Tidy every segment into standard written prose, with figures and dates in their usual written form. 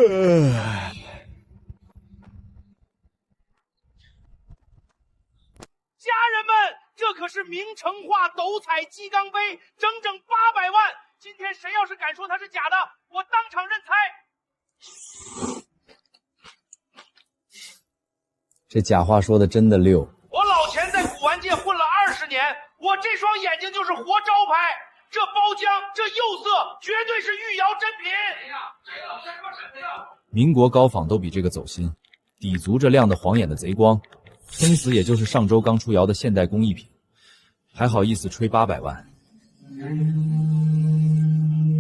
家人们，这可是明成化斗彩鸡缸杯，整整800万！今天谁要是敢说它是假的，我当场认栽！这假话说的真的溜。我老钱在古玩界混了20年，我这双眼睛就是活招牌。这包浆，这釉色，绝对是御窑真品。哎呀，这个老什么神的？民国高仿都比这个走心，底足这亮的晃眼的贼光，撑死也就是上周刚出窑的现代工艺品，还好意思吹800万。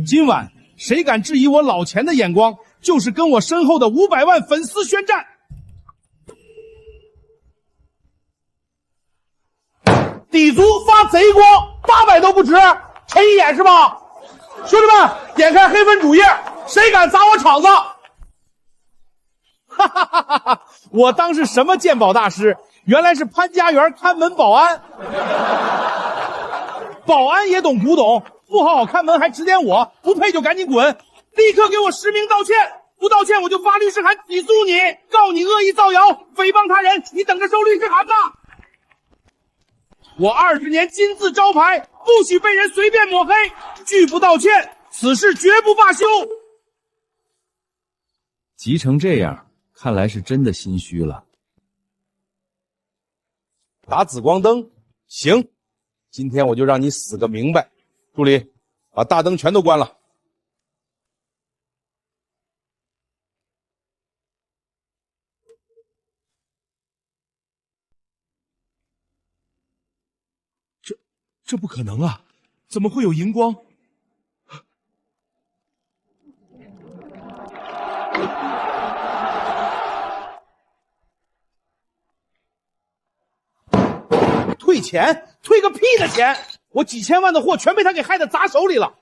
今晚谁敢质疑我老钱的眼光，就是跟我身后的500万粉丝宣战。底足发贼光，800都不值，赔一眼是吧？兄弟们，点开黑粉主页，谁敢砸我场子？哈哈哈哈哈！我当是什么鉴宝大师，原来是潘家园看门保安。保安也懂古董，不好好看门还指点我，不配就赶紧滚！立刻给我实名道歉，不道歉我就发律师函起诉你，告你恶意造谣、诽谤他人，你等着收律师函吧！我20年金字招牌，不许被人随便抹黑，拒不道歉，此事绝不罢休。急成这样，看来是真的心虚了。打紫光灯，行，今天我就让你死个明白。助理，把大灯全都关了。这不可能啊！怎么会有荧光？退钱？退个屁的钱！我几千万的货全被他给害得砸手里了。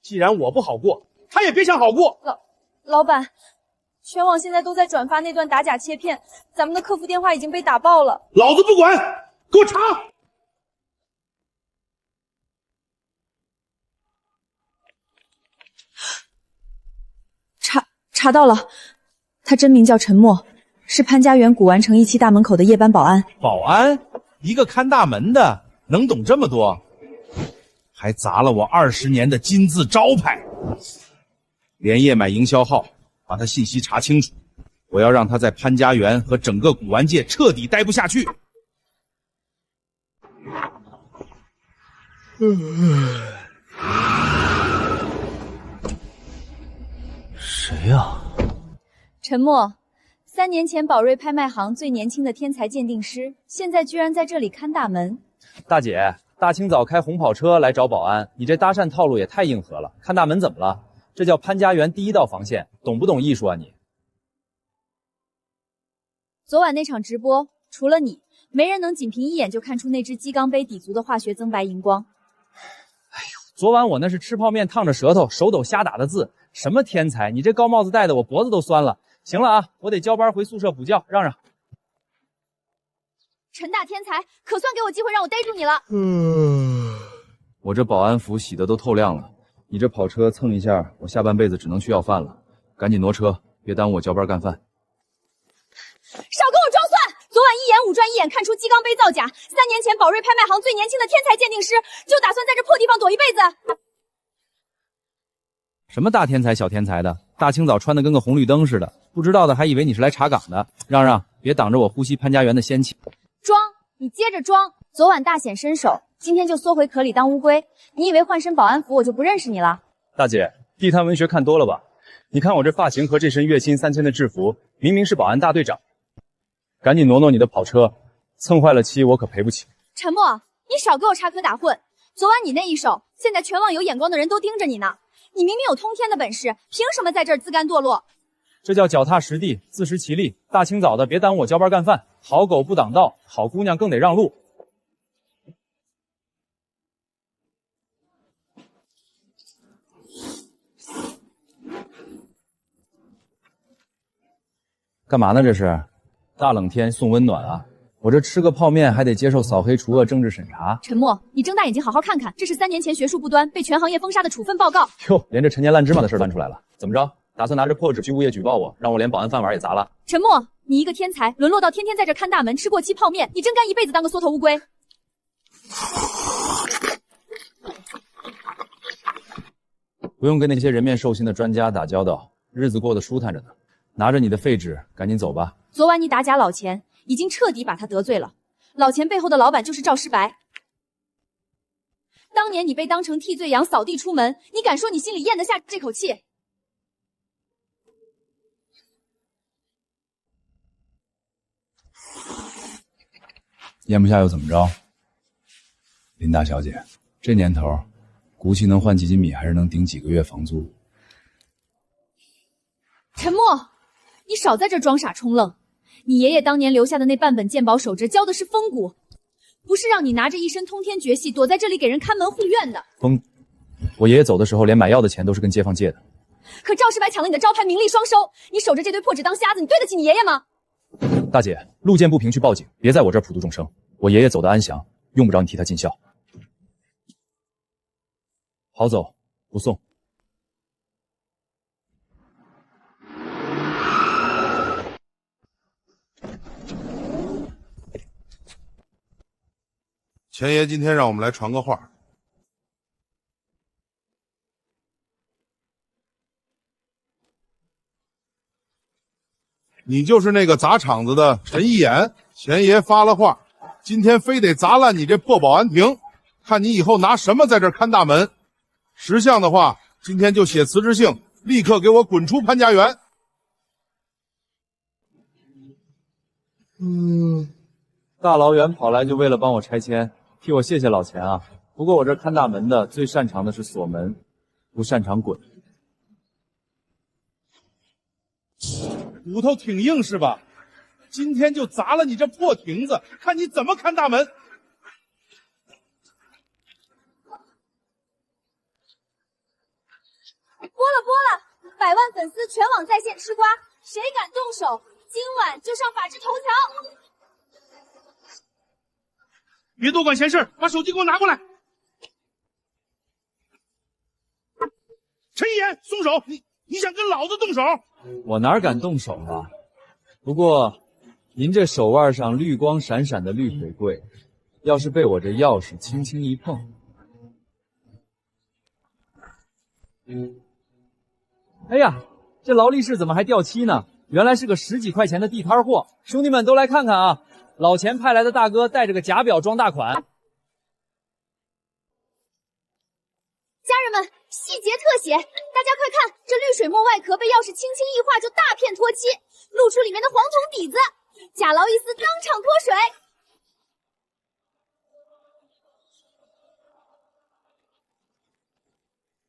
既然我不好过，他也别想好过。老板，全网现在都在转发那段打假切片，咱们的客服电话已经被打爆了。老子不管，给我查！查到了，他真名叫陈默，是潘家园古玩城1期大门口的夜班保安。保安？一个看大门的，能懂这么多？还砸了我20年的金字招牌！连夜买营销号，把他信息查清楚。我要让他在潘家园和整个古玩界彻底待不下去。谁呀？陈默，3年前宝瑞拍卖行最年轻的天才鉴定师，现在居然在这里看大门。大姐，大清早开红跑车来找保安，你这搭讪套路也太硬核了。看大门怎么了？这叫潘家园第1道防线，懂不懂艺术啊你？昨晚那场直播，除了你，没人能仅凭一眼就看出那只鸡缸杯底足的化学增白荧光。昨晚我那是吃泡面烫着舌头，手抖瞎打的字。什么天才？你这高帽子戴的我脖子都酸了。行了啊，我得交班回宿舍补觉，让让。陈大天才，可算给我机会让我逮住你了。我这保安服洗的都透亮了，你这跑车蹭一下，我下半辈子只能去要饭了。赶紧挪车，别耽误我交班干饭。少跟我装蒜！昨晚一眼五转一眼看出鸡缸杯造假，3年前宝瑞拍卖行最年轻的天才鉴定师，就打算在这破地方躲一辈子。什么大天才小天才的，大清早穿的跟个红绿灯似的，不知道的还以为你是来查岗的。让让，别挡着我呼吸潘家园的仙气。装，你接着装。昨晚大显身手，今天就缩回壳里当乌龟。你以为换身保安服我就不认识你了？大姐，地摊文学看多了吧？你看我这发型和这身月薪3000的制服，明明是保安大队长。赶紧挪挪你的跑车，蹭坏了漆我可赔不起。陈默，你少给我插科打诨。昨晚你那一手，现在全网有眼光的人都盯着你呢。你明明有通天的本事，凭什么在这儿自甘堕落？这叫脚踏实地，自食其力。大清早的，别耽误我交班干饭。好狗不挡道，好姑娘更得让路。干嘛呢？这是？大冷天送温暖啊！我这吃个泡面还得接受扫黑除恶政治审查。陈默，你睁大眼睛好好看看，这是3年前学术不端被全行业封杀的处分报告。哟，连这陈年烂芝麻的事端出来了，怎么着？打算拿着破纸去物业举报我，让我连保安饭碗也砸了。陈默，你一个天才，沦落到天天在这看大门吃过期泡面，你真干一辈子当个缩头乌龟？不用跟那些人面兽心的专家打交道，日子过得舒坦着呢。拿着你的废纸，赶紧走吧。昨晚你打假老钱，已经彻底把他得罪了。老钱背后的老板就是赵世白。当年你被当成替罪羊扫地出门，你敢说你心里咽得下这口气？咽不下又怎么着？林大小姐，这年头，骨气能换几斤米，还是能顶几个月房租？陈默，你少在这装傻充愣。你爷爷当年留下的那半本鉴宝手札，教的是风骨，不是让你拿着一身通天绝技躲在这里给人看门护院的。我爷爷走的时候，连买药的钱都是跟街坊借的。可赵世白抢了你的招牌，名利双收，你守着这堆破纸当瞎子，你对得起你爷爷吗？大姐，路见不平去报警，别在我这儿普度众生。我爷爷走得安详，用不着你替他尽孝。好走，不送。钱爷今天让我们来传个话。你就是那个砸场子的陈一眼，钱爷发了话，今天非得砸烂你这破保安亭，看你以后拿什么在这看大门。识相的话，今天就写辞职信，立刻给我滚出潘家园。大老远跑来就为了帮我拆迁，替我谢谢老钱啊。不过我这看大门的最擅长的是锁门，不擅长滚。骨头挺硬是吧？今天就砸了你这破亭子，看你怎么看大门。播了，100万粉丝全网在线吃瓜，谁敢动手，今晚就上法制头条。别多管闲事，把手机给我拿过来。陈一言，松手！你想跟老子动手？我哪敢动手啊？不过，您这手腕上绿光闪闪的绿腿柜，要是被我这钥匙轻轻一碰，哎呀，这劳力士怎么还掉漆呢？原来是个10几块钱的地摊货。兄弟们都来看看啊！老钱派来的大哥带着个假表装大款。家人们，细节特写，大家快看，这绿水墨外壳被钥匙轻轻一划就大片脱漆，露出里面的黄铜底子，贾劳伊斯当场脱水。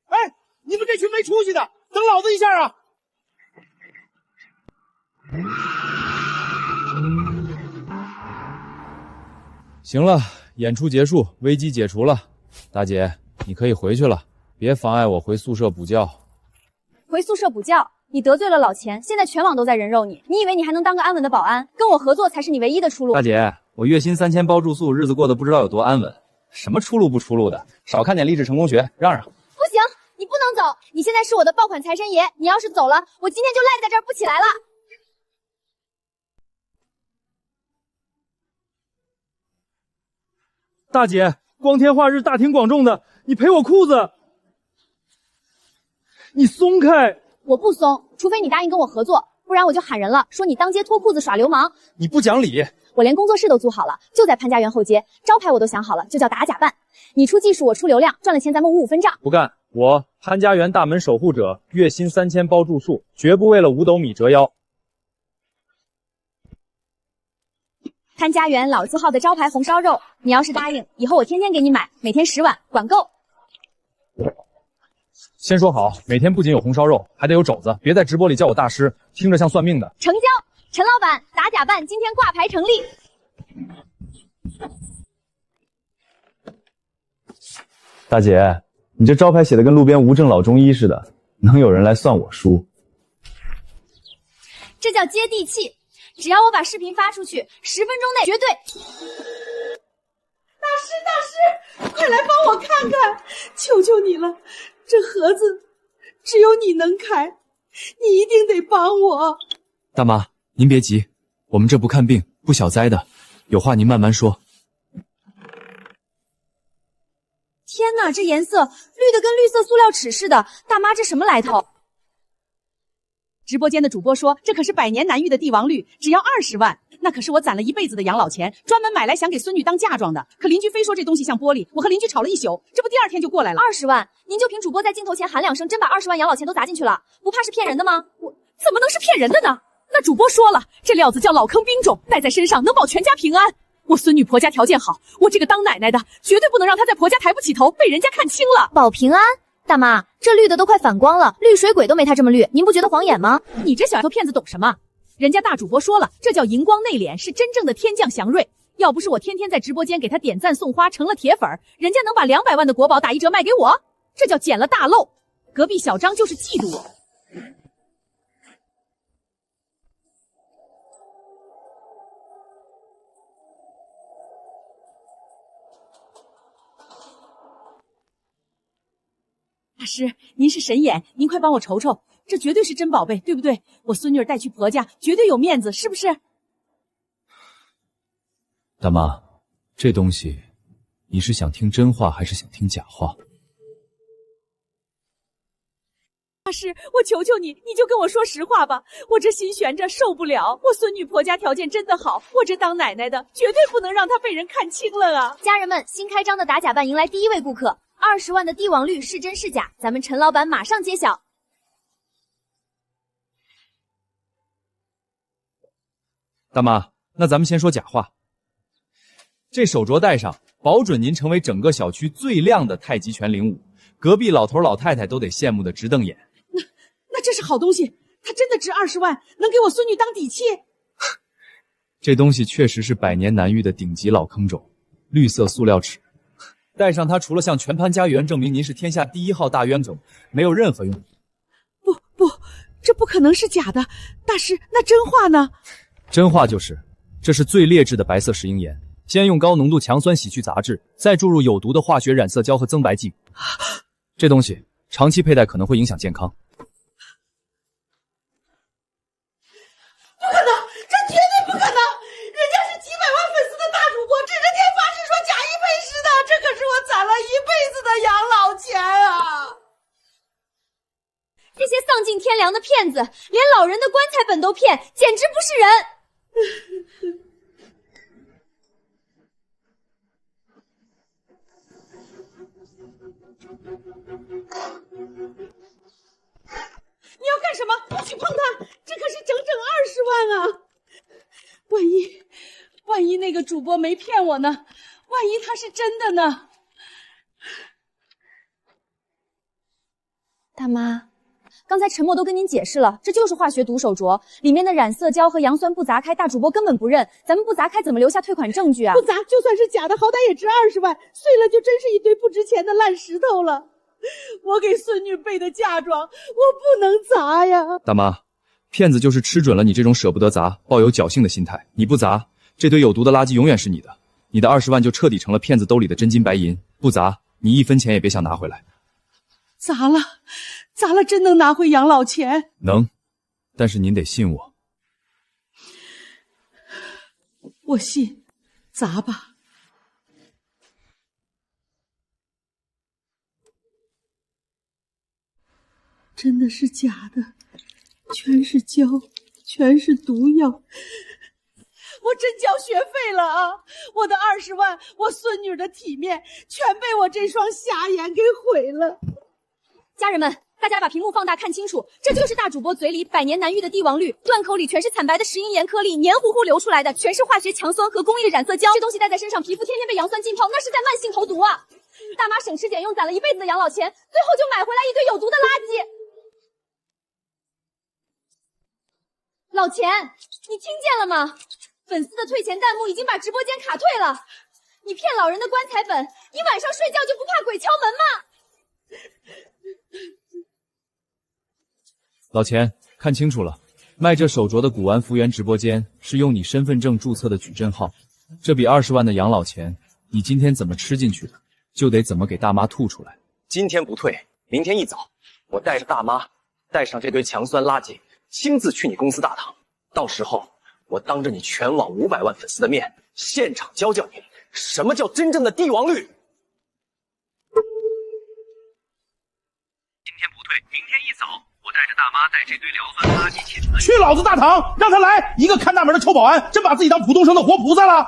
哎，你们这群没出息的，等老子一下啊！行了，演出结束，危机解除了。大姐，你可以回去了，别妨碍我回宿舍补觉。回宿舍补觉？你得罪了老钱，现在全网都在人肉你，你以为你还能当个安稳的保安？跟我合作才是你唯一的出路。大姐，我月薪3000包住宿，日子过得不知道有多安稳。什么出路不出路的，少看点励志成功学，让让。不行，你不能走，你现在是我的爆款财神爷，你要是走了，我今天就赖在这儿不起来了。大姐，光天化日，大庭广众的，你赔我裤子！你松开！我不松，除非你答应跟我合作，不然我就喊人了，说你当街脱裤子耍流氓。你不讲理！我连工作室都租好了，就在潘家园后街，招牌我都想好了，就叫打假扮。你出技术，我出流量，赚了钱咱们55分账。不干！我潘家园大门守护者，月薪3000包住宿，绝不为了5斗米折腰。潘家园老字号的招牌红烧肉，你要是答应，以后我天天给你买，每天10碗，管够。先说好，每天不仅有红烧肉，还得有肘子，别在直播里叫我大师，听着像算命的。成交，陈老板，打假扮今天挂牌成立。大姐，你这招牌写的跟路边无证老中医似的，能有人来算我输？这叫接地气。只要我把视频发出去，10分钟内绝对。大师，快来帮我看看，求求你了，这盒子只有你能开，你一定得帮我。大妈，您别急，我们这不看病不小灾的，有话您慢慢说。天哪，这颜色绿的跟绿色塑料尺似的，大妈这什么来头？直播间的主播说，这可是百年难遇的帝王绿，只要20万，那可是我攒了一辈子的养老钱，专门买来想给孙女当嫁妆的。可邻居非说这东西像玻璃，我和邻居吵了一宿，这不第2天就过来了。20万，您就凭主播在镜头前喊2声，真把20万养老钱都砸进去了，不怕是骗人的吗？我怎么能是骗人的呢？那主播说了，这料子叫老坑冰种，带在身上能保全家平安。我孙女婆家条件好，我这个当奶奶的绝对不能让她在婆家抬不起头，被人家看轻了。保平安？大妈，这绿的都快反光了，绿水鬼都没他这么绿，您不觉得晃眼吗？你这小丫头片子懂什么？人家大主播说了，这叫荧光内敛，是真正的天降祥瑞。要不是我天天在直播间给他点赞送花，成了铁粉，人家能把200万的国宝打1折卖给我？这叫捡了大漏。隔壁小张就是嫉妒我。大师，您是神眼，您快帮我瞅瞅，这绝对是真宝贝，对不对？我孙女儿带去婆家，绝对有面子，是不是？大妈，这东西，你是想听真话还是想听假话？大师，我求求你，你就跟我说实话吧，我这心悬着受不了。我孙女婆家条件真的好，我这当奶奶的绝对不能让她被人看轻了啊！家人们，新开张的打假办迎来第1位顾客。20万的帝王绿是真是假？咱们陈老板马上揭晓。大妈，那咱们先说假话。这手镯戴上，保准您成为整个小区最亮的太极拳领舞，隔壁老头老太太都得羡慕的直瞪眼。那这是好东西，它真的值20万，能给我孙女当底气。这东西确实是百年难遇的顶级老坑种，绿色塑料尺。戴上它，除了向全盘家园证明您是天下第1号大冤种，没有任何用。不，这不可能是假的。大师，那真话呢？真话就是，这是最劣质的白色石英岩，先用高浓度强酸洗去杂质，再注入有毒的化学染色胶和增白剂。这东西长期佩戴可能会影响健康。不可能，这绝对不可能！人家是几百万粉丝的大主播，指着天发誓说假一赔十的，这可是我攒了一辈子的养老钱啊！这些丧尽天良的骗子，连老人的棺材本都骗，简直不是人！你要干什么？不许碰它！这可是整整20万啊！万一那个主播没骗我呢？万一他是真的呢？大妈，刚才陈默都跟您解释了，这就是化学毒手镯，里面的染色胶和阳酸不砸开，大主播根本不认，咱们不砸开怎么留下退款证据啊？不砸，就算是假的，好歹也值20万，碎了就真是一堆不值钱的烂石头了。我给孙女备的嫁妆，我不能砸呀！大妈，骗子就是吃准了你这种舍不得砸、抱有侥幸的心态。你不砸，这堆有毒的垃圾永远是你的，你的20万就彻底成了骗子兜里的真金白银。不砸，你1分钱也别想拿回来。砸了，真能拿回养老钱？能，但是您得信我。我信，砸吧。真的是假的，全是胶，全是毒药，我真交学费了啊！我的20万，我孙女的体面，全被我这双瞎眼给毁了。家人们，大家把屏幕放大看清楚，这就是大主播嘴里百年难遇的帝王绿，断口里全是惨白的石英岩颗粒，黏糊糊流出来的全是化学强酸和工业染色胶，这东西戴在身上，皮肤天天被阳酸浸泡，那是在慢性投毒啊！大妈省吃俭用攒了一辈子的养老钱，最后就买回来一堆有毒的垃圾。老钱，你听见了吗？粉丝的退钱弹幕已经把直播间卡退了。你骗老人的棺材本，你晚上睡觉就不怕鬼敲门吗？老钱，看清楚了，卖这手镯的古玩福源直播间是用你身份证注册的矩阵号，这笔20万的养老钱，你今天怎么吃进去的，就得怎么给大妈吐出来。今天不退，明天一早，我带着大妈带上这堆强酸垃圾，亲自去你公司大堂，到时候我当着你全网500万粉丝的面，现场教教你什么叫真正的帝王绿。今天不退，明天一早，我带着大妈带这堆硫酸垃圾进去老子大堂，让他来！一个看大门的臭保安，真把自己当普通生的活菩萨了。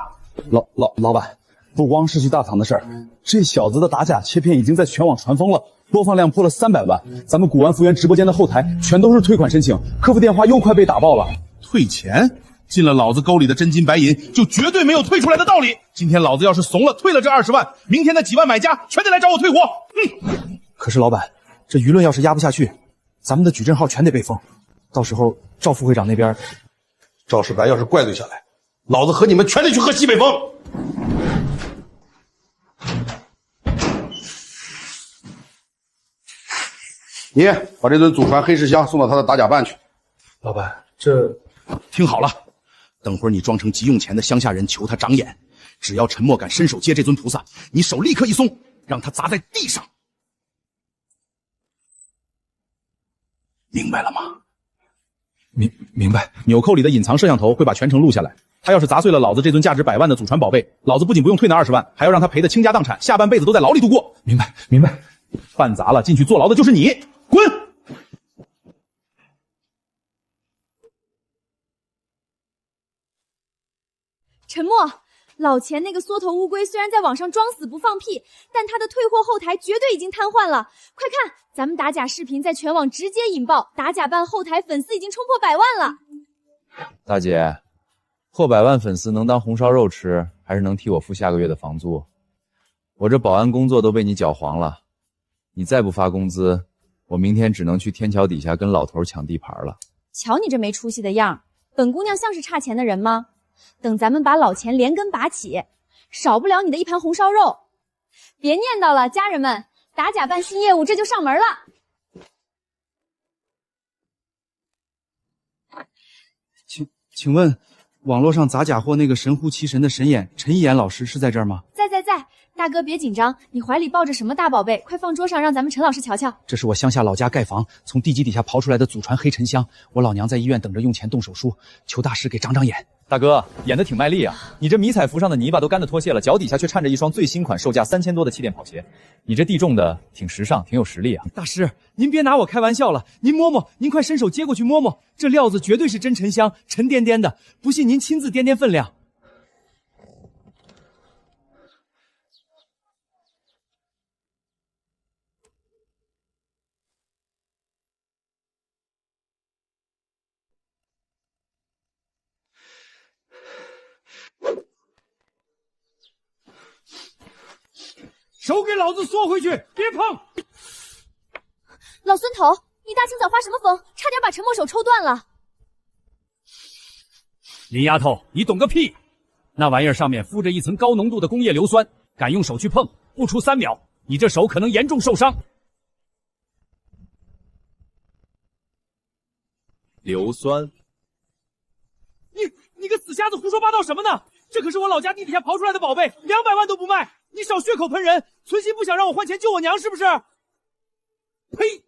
老板，不光是去大堂的事儿，这小子的打假切片已经在全网传疯了，播放量破了300万。咱们古玩福源直播间的后台全都是退款申请，客服电话又快被打爆了。退钱？进了老子沟里的真金白银，就绝对没有退出来的道理。今天老子要是怂了，退了这20万，明天那几万买家全得来找我退货。可是老板，这舆论要是压不下去，咱们的矩阵号全得被封，到时候赵副会长那边，赵世白要是怪罪下来，老子和你们全得去喝西北风。你把这吨祖传黑石香送到他的打假办去。老板，这听好了，等会儿你装成急用钱的乡下人求他长眼，只要陈默敢伸手接这尊菩萨，你手立刻一松，让他砸在地上。明白了吗？明白。纽扣里的隐藏摄像头会把全程录下来。他要是砸碎了老子这尊价值100万的祖传宝贝，老子不仅不用退那20万，还要让他赔得倾家荡产，下半辈子都在牢里度过。明白。办砸了，进去坐牢的就是你，滚！陈默，老钱那个缩头乌龟虽然在网上装死不放屁，但他的退货后台绝对已经瘫痪了。快看，咱们打假视频在全网直接引爆，打假办后台粉丝已经冲破100万了。大姐，破100万粉丝能当红烧肉吃，还是能替我付下个月的房租？我这保安工作都被你搅黄了，你再不发工资，我明天只能去天桥底下跟老头抢地盘了。瞧你这没出息的样，本姑娘像是差钱的人吗？等咱们把老钱连根拔起，少不了你的一盘红烧肉。别念叨了，家人们，打假办新业务这就上门了。请问，网络上砸假货那个神乎其神的神眼陈一言老师是在这儿吗？在，大哥别紧张，你怀里抱着什么大宝贝？快放桌上，让咱们陈老师瞧瞧。这是我乡下老家盖房从地基底下刨出来的祖传黑沉香，我老娘在医院等着用钱动手术，求大师给长眼。大哥，演得挺卖力啊！你这迷彩服上的泥巴都干得脱屑了，脚底下却缠着一双最新款、售价3000多的气垫跑鞋。你这地种的挺时尚，挺有实力啊！大师，您别拿我开玩笑了，您摸摸，您快伸手接过去摸摸，这料子绝对是真沉香，沉甸甸的，不信您亲自掂掂分量。手给老子缩回去，别碰！老孙头，你大清早发什么疯？差点把陈默手抽断了。林丫头，你懂个屁！那玩意儿上面敷着一层高浓度的工业硫酸，敢用手去碰，不出3秒，你这手可能严重受伤。硫酸？你个死瞎子胡说八道什么呢？这可是我老家地底下刨出来的宝贝，200万都不卖！你少血口喷人，存心不想让我换钱救我娘是不是？呸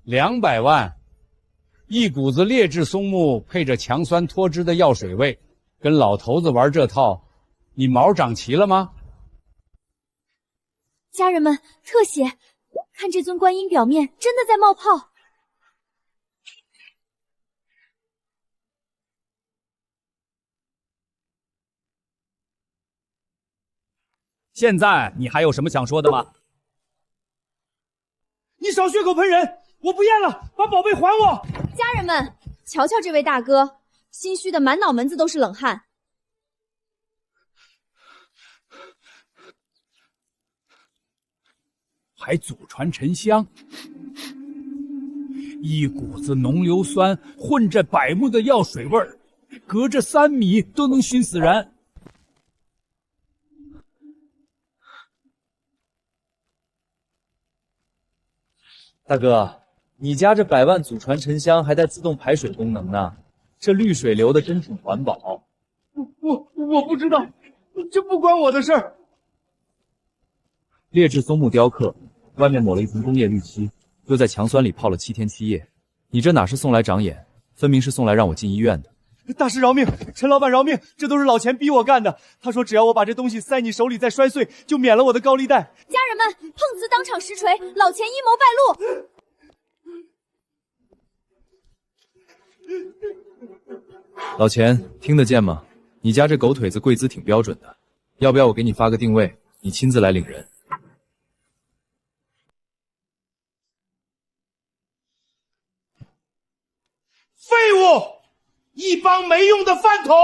！200万，一股子劣质松木配着强酸脱脂的药水味，跟老头子玩这套，你毛长齐了吗？家人们，特写，看这尊观音表面真的在冒泡。现在你还有什么想说的吗？你少血口喷人，我不验了，把宝贝还我！家人们，瞧瞧这位大哥，心虚的满脑门子都是冷汗。还祖传沉香，一股子浓硫酸混着柏木的药水味儿，隔着3米都能熏死人。大哥，你家这100万祖传沉香还带自动排水功能呢，这绿水流的真挺环保。我不知道，这不关我的事儿。劣质松木雕刻，外面抹了一层工业绿漆，又在强酸里泡了7天7夜，你这哪是送来长眼，分明是送来让我进医院的。大师饶命，陈老板饶命，这都是老钱逼我干的。他说只要我把这东西塞你手里再摔碎，就免了我的高利贷。家人们，碰瓷当场实锤，老钱阴谋败露。老钱，听得见吗？你家这狗腿子跪姿挺标准的，要不要我给你发个定位，你亲自来领人？废物！一帮没用的饭桶！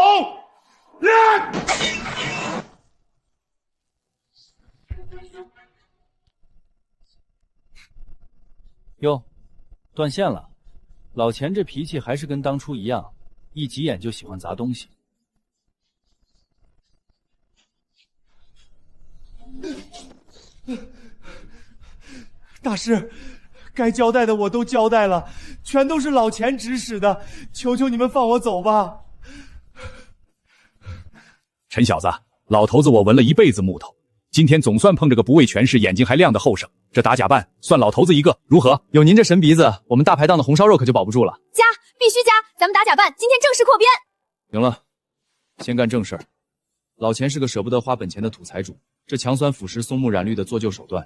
哟，断线了。老钱这脾气还是跟当初一样，一急眼就喜欢砸东西。大师，该交代的我都交代了，全都是老钱指使的，求求你们放我走吧。陈小子，老头子我闻了一辈子木头，今天总算碰着个不畏权势、眼睛还亮的后生，这打假扮算老头子一个，如何？有您这神鼻子，我们大排档的红烧肉可就保不住了。加，必须加！咱们打假扮，今天正式扩编。行了，先干正事儿。老钱是个舍不得花本钱的土财主，这强酸腐蚀松木染绿的做旧手段，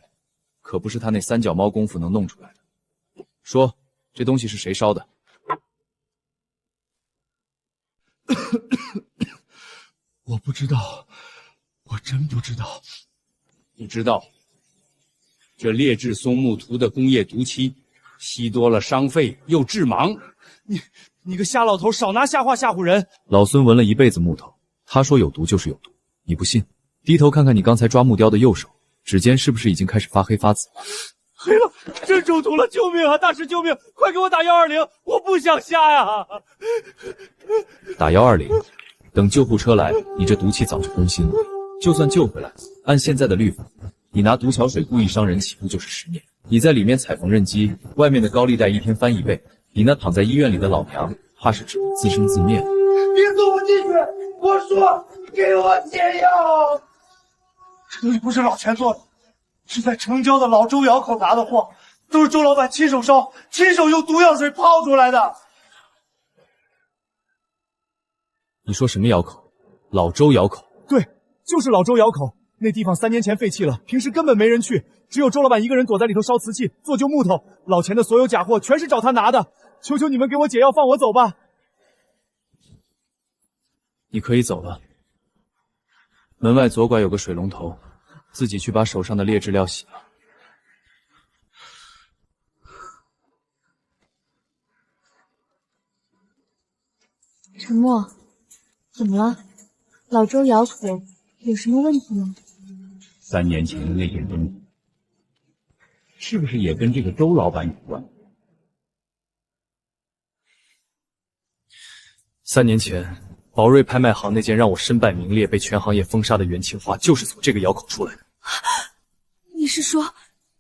可不是他那3脚猫功夫能弄出来的。说，这东西是谁烧的？我不知道，我真不知道。你知道，这劣质松木涂的工业毒漆，吸多了伤肺又致盲。你个瞎老头，少拿瞎话吓唬人！老孙闻了一辈子木头，他说有毒就是有毒，你不信？低头看看你刚才抓木雕的右手，指尖是不是已经开始发黑发紫？黑了，真中毒了！救命啊！大师救命！快给我打120！我不想瞎呀！打120，等救护车来，你这毒气早就攻心了。就算救回来，按现在的律法，你拿毒桥水故意伤人，起步就是10年。你在里面踩缝纫机，外面的高利贷1天翻1倍，你那躺在医院里的老娘，怕是只能自生自灭了。别送我进去！我说，给我解药！这东西不是老钱做的，是在城郊的老周窑口拿的货，都是周老板亲手烧，亲手用毒药水泡出来的。你说什么窑口？老周窑口？对，就是老周窑口。那地方3年前废弃了，平时根本没人去，只有周老板一个人躲在里头烧瓷器、做旧木头。老钱的所有假货全是找他拿的，求求你们给我解药，放我走吧。你可以走了。门外左拐有个水龙头，自己去把手上的劣质料洗了。陈默，怎么了？老周窑口有什么问题吗3年前的那件东西，是不是也跟这个周老板有关？3年前，宝瑞拍卖行那件让我身败名裂、被全行业封杀的元青花，就是从这个窑口出来的。你是说，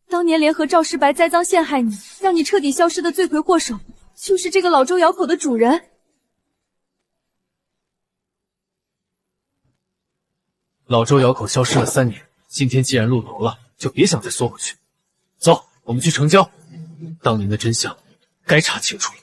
当年联合赵世白栽赃陷害你，让你彻底消失的罪魁祸首，就是这个老周窑口的主人？老周窑口消失了3年，今天既然露头了，就别想再缩回去。走，我们去城郊，当年的真相该查清楚了。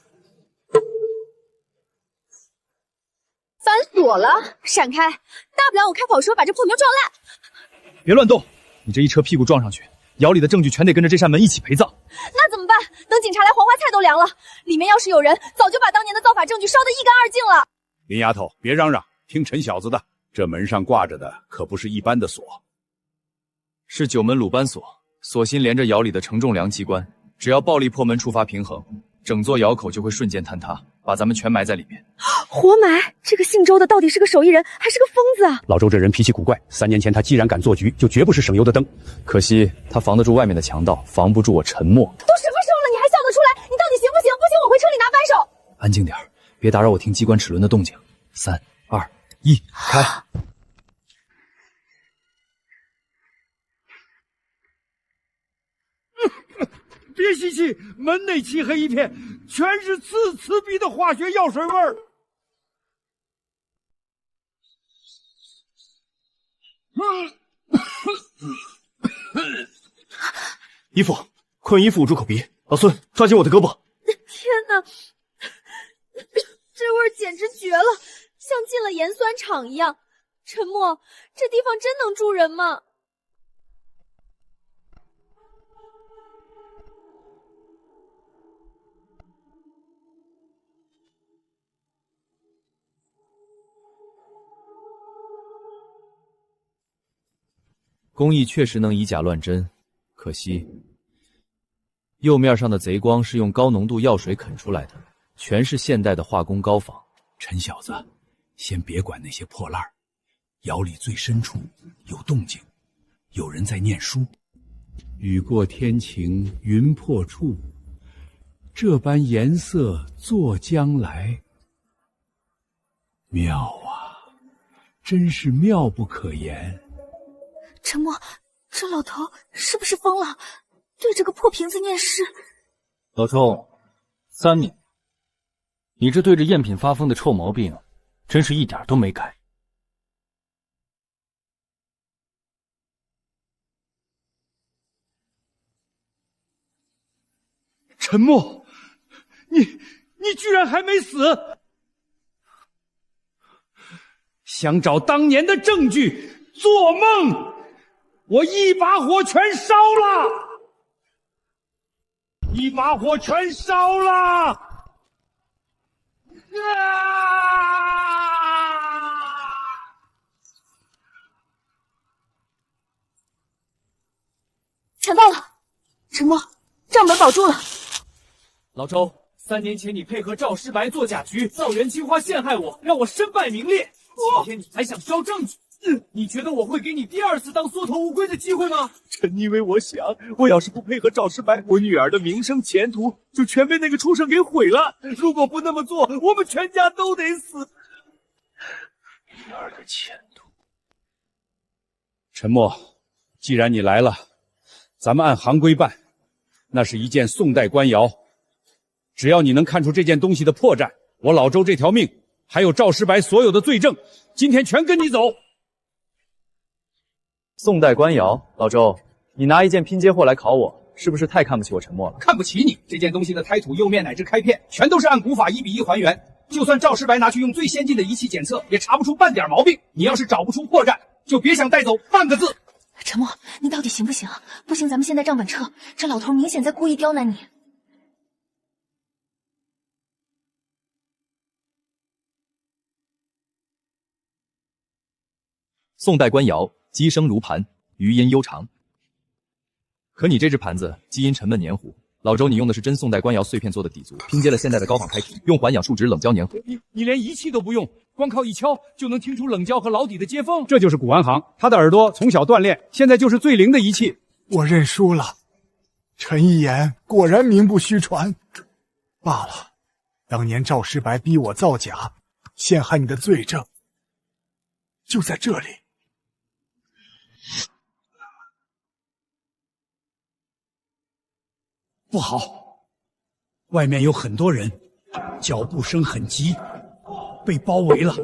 反锁了，闪开！大不了我开跑车把这破牛撞烂。别乱动，你这一车屁股撞上去，窑里的证据全得跟着这扇门一起陪葬。那怎么办？等警察来，黄花菜都凉了。里面要是有人，早就把当年的造法证据烧得一干二净了。林丫头，别嚷嚷，听陈小子的，这门上挂着的可不是一般的锁，是9门鲁班锁，锁芯连着窑里的承重梁机关，只要暴力破门触发平衡，整座窑口就会瞬间坍塌，把咱们全埋在里面。活埋？这个姓周的到底是个手艺人还是个疯子啊？老周这人脾气古怪，3年前他既然敢做局，就绝不是省油的灯。可惜他防得住外面的强盗，防不住我陈默。都什么时候了，你还笑得出来？你到底行不行？不行，我回车里拿扳手。安静点，别打扰我听机关齿轮的动静。3、2、1，开！别吸气，门内漆黑一片，全是刺鼻的化学药水味儿。姨父，快用衣服捂住口鼻，老孙，抓紧我的胳膊！天哪，这味儿简直绝了，像进了盐酸厂一样。陈默，这地方真能住人吗？工艺确实能以假乱真，可惜釉面上的贼光是用高浓度药水啃出来的，全是现代的化工高仿。陈小子，先别管那些破烂儿，窑里最深处有动静，有人在念书。雨过天晴云破处，这般颜色作将来。妙啊，真是妙不可言。陈默，这老头是不是疯了？对着个破瓶子念诗。老周，3年，你这对着赝品发疯的臭毛病，真是一点都没改。陈默，你居然还没死！想找当年的证据，做梦！我一把火全烧了，一把火全烧了！抢到了！陈默，账本保住了。老周，3年前你配合赵师白做假局，造元青花陷害我，让我身败名裂。今天你还想烧证据？你觉得我会给你第2次当缩头乌龟的机会吗？臣因为我想，我要是不配合赵师白，我女儿的名声前途就全被那个畜生给毁了。如果不那么做，我们全家都得死。女儿的前途。陈默，既然你来了，咱们按行规办。那是一件宋代官窑，只要你能看出这件东西的破绽，我老周这条命，还有赵师白所有的罪证，今天全跟你走。宋代官窑，老周，你拿一件拼接货来考我，是不是太看不起我陈默了？看不起你，这件东西的胎土、釉面乃至开片，全都是按古法1比1还原。就算赵师白拿去用最先进的仪器检测，也查不出半点毛病。你要是找不出破绽，就别想带走半个字。陈默，你到底行不行啊？不行，咱们现在账本撤。这老头明显在故意刁难你。宋代官窑，机声如盘，余音悠长。可你这只盘子基因沉闷黏糊，老周你用的是真宋代官窑碎片做的底足，拼接了现代的高仿胎体，用环氧树脂冷胶粘合。你连仪器都不用，光靠一敲就能听出冷胶和老底的接缝。这就是古玩行，他的耳朵从小锻炼，现在就是最灵的仪器。我认输了，陈一言果然名不虚传。罢了，当年赵师白逼我造假，陷害你的罪证就在这里。不好，外面有很多人，脚步声很急，被包围了。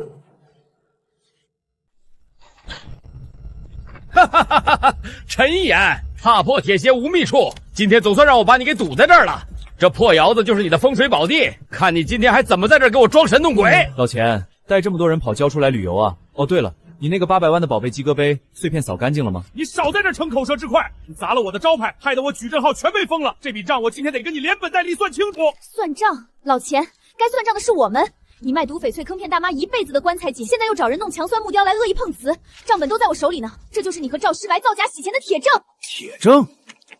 哈哈哈哈！陈一言，踏破铁鞋无觅处，今天总算让我把你给堵在这儿了。这破窑子就是你的风水宝地，看你今天还怎么在这儿给我装神弄鬼！老钱，带这么多人跑郊出来旅游啊？哦，对了，你那个800万的宝贝鸡哥杯碎片扫干净了吗？你少在这逞口舌之快！你砸了我的招牌，害得我矩阵号全被封了。这笔账我今天得跟你连本带利算清楚。算账？老钱，该算账的是我们。你卖毒翡翠坑骗大妈一辈子的棺材锦，现在又找人弄强酸木雕来恶意碰瓷，账本都在我手里呢。这就是你和赵师白造假洗钱的铁证。铁证？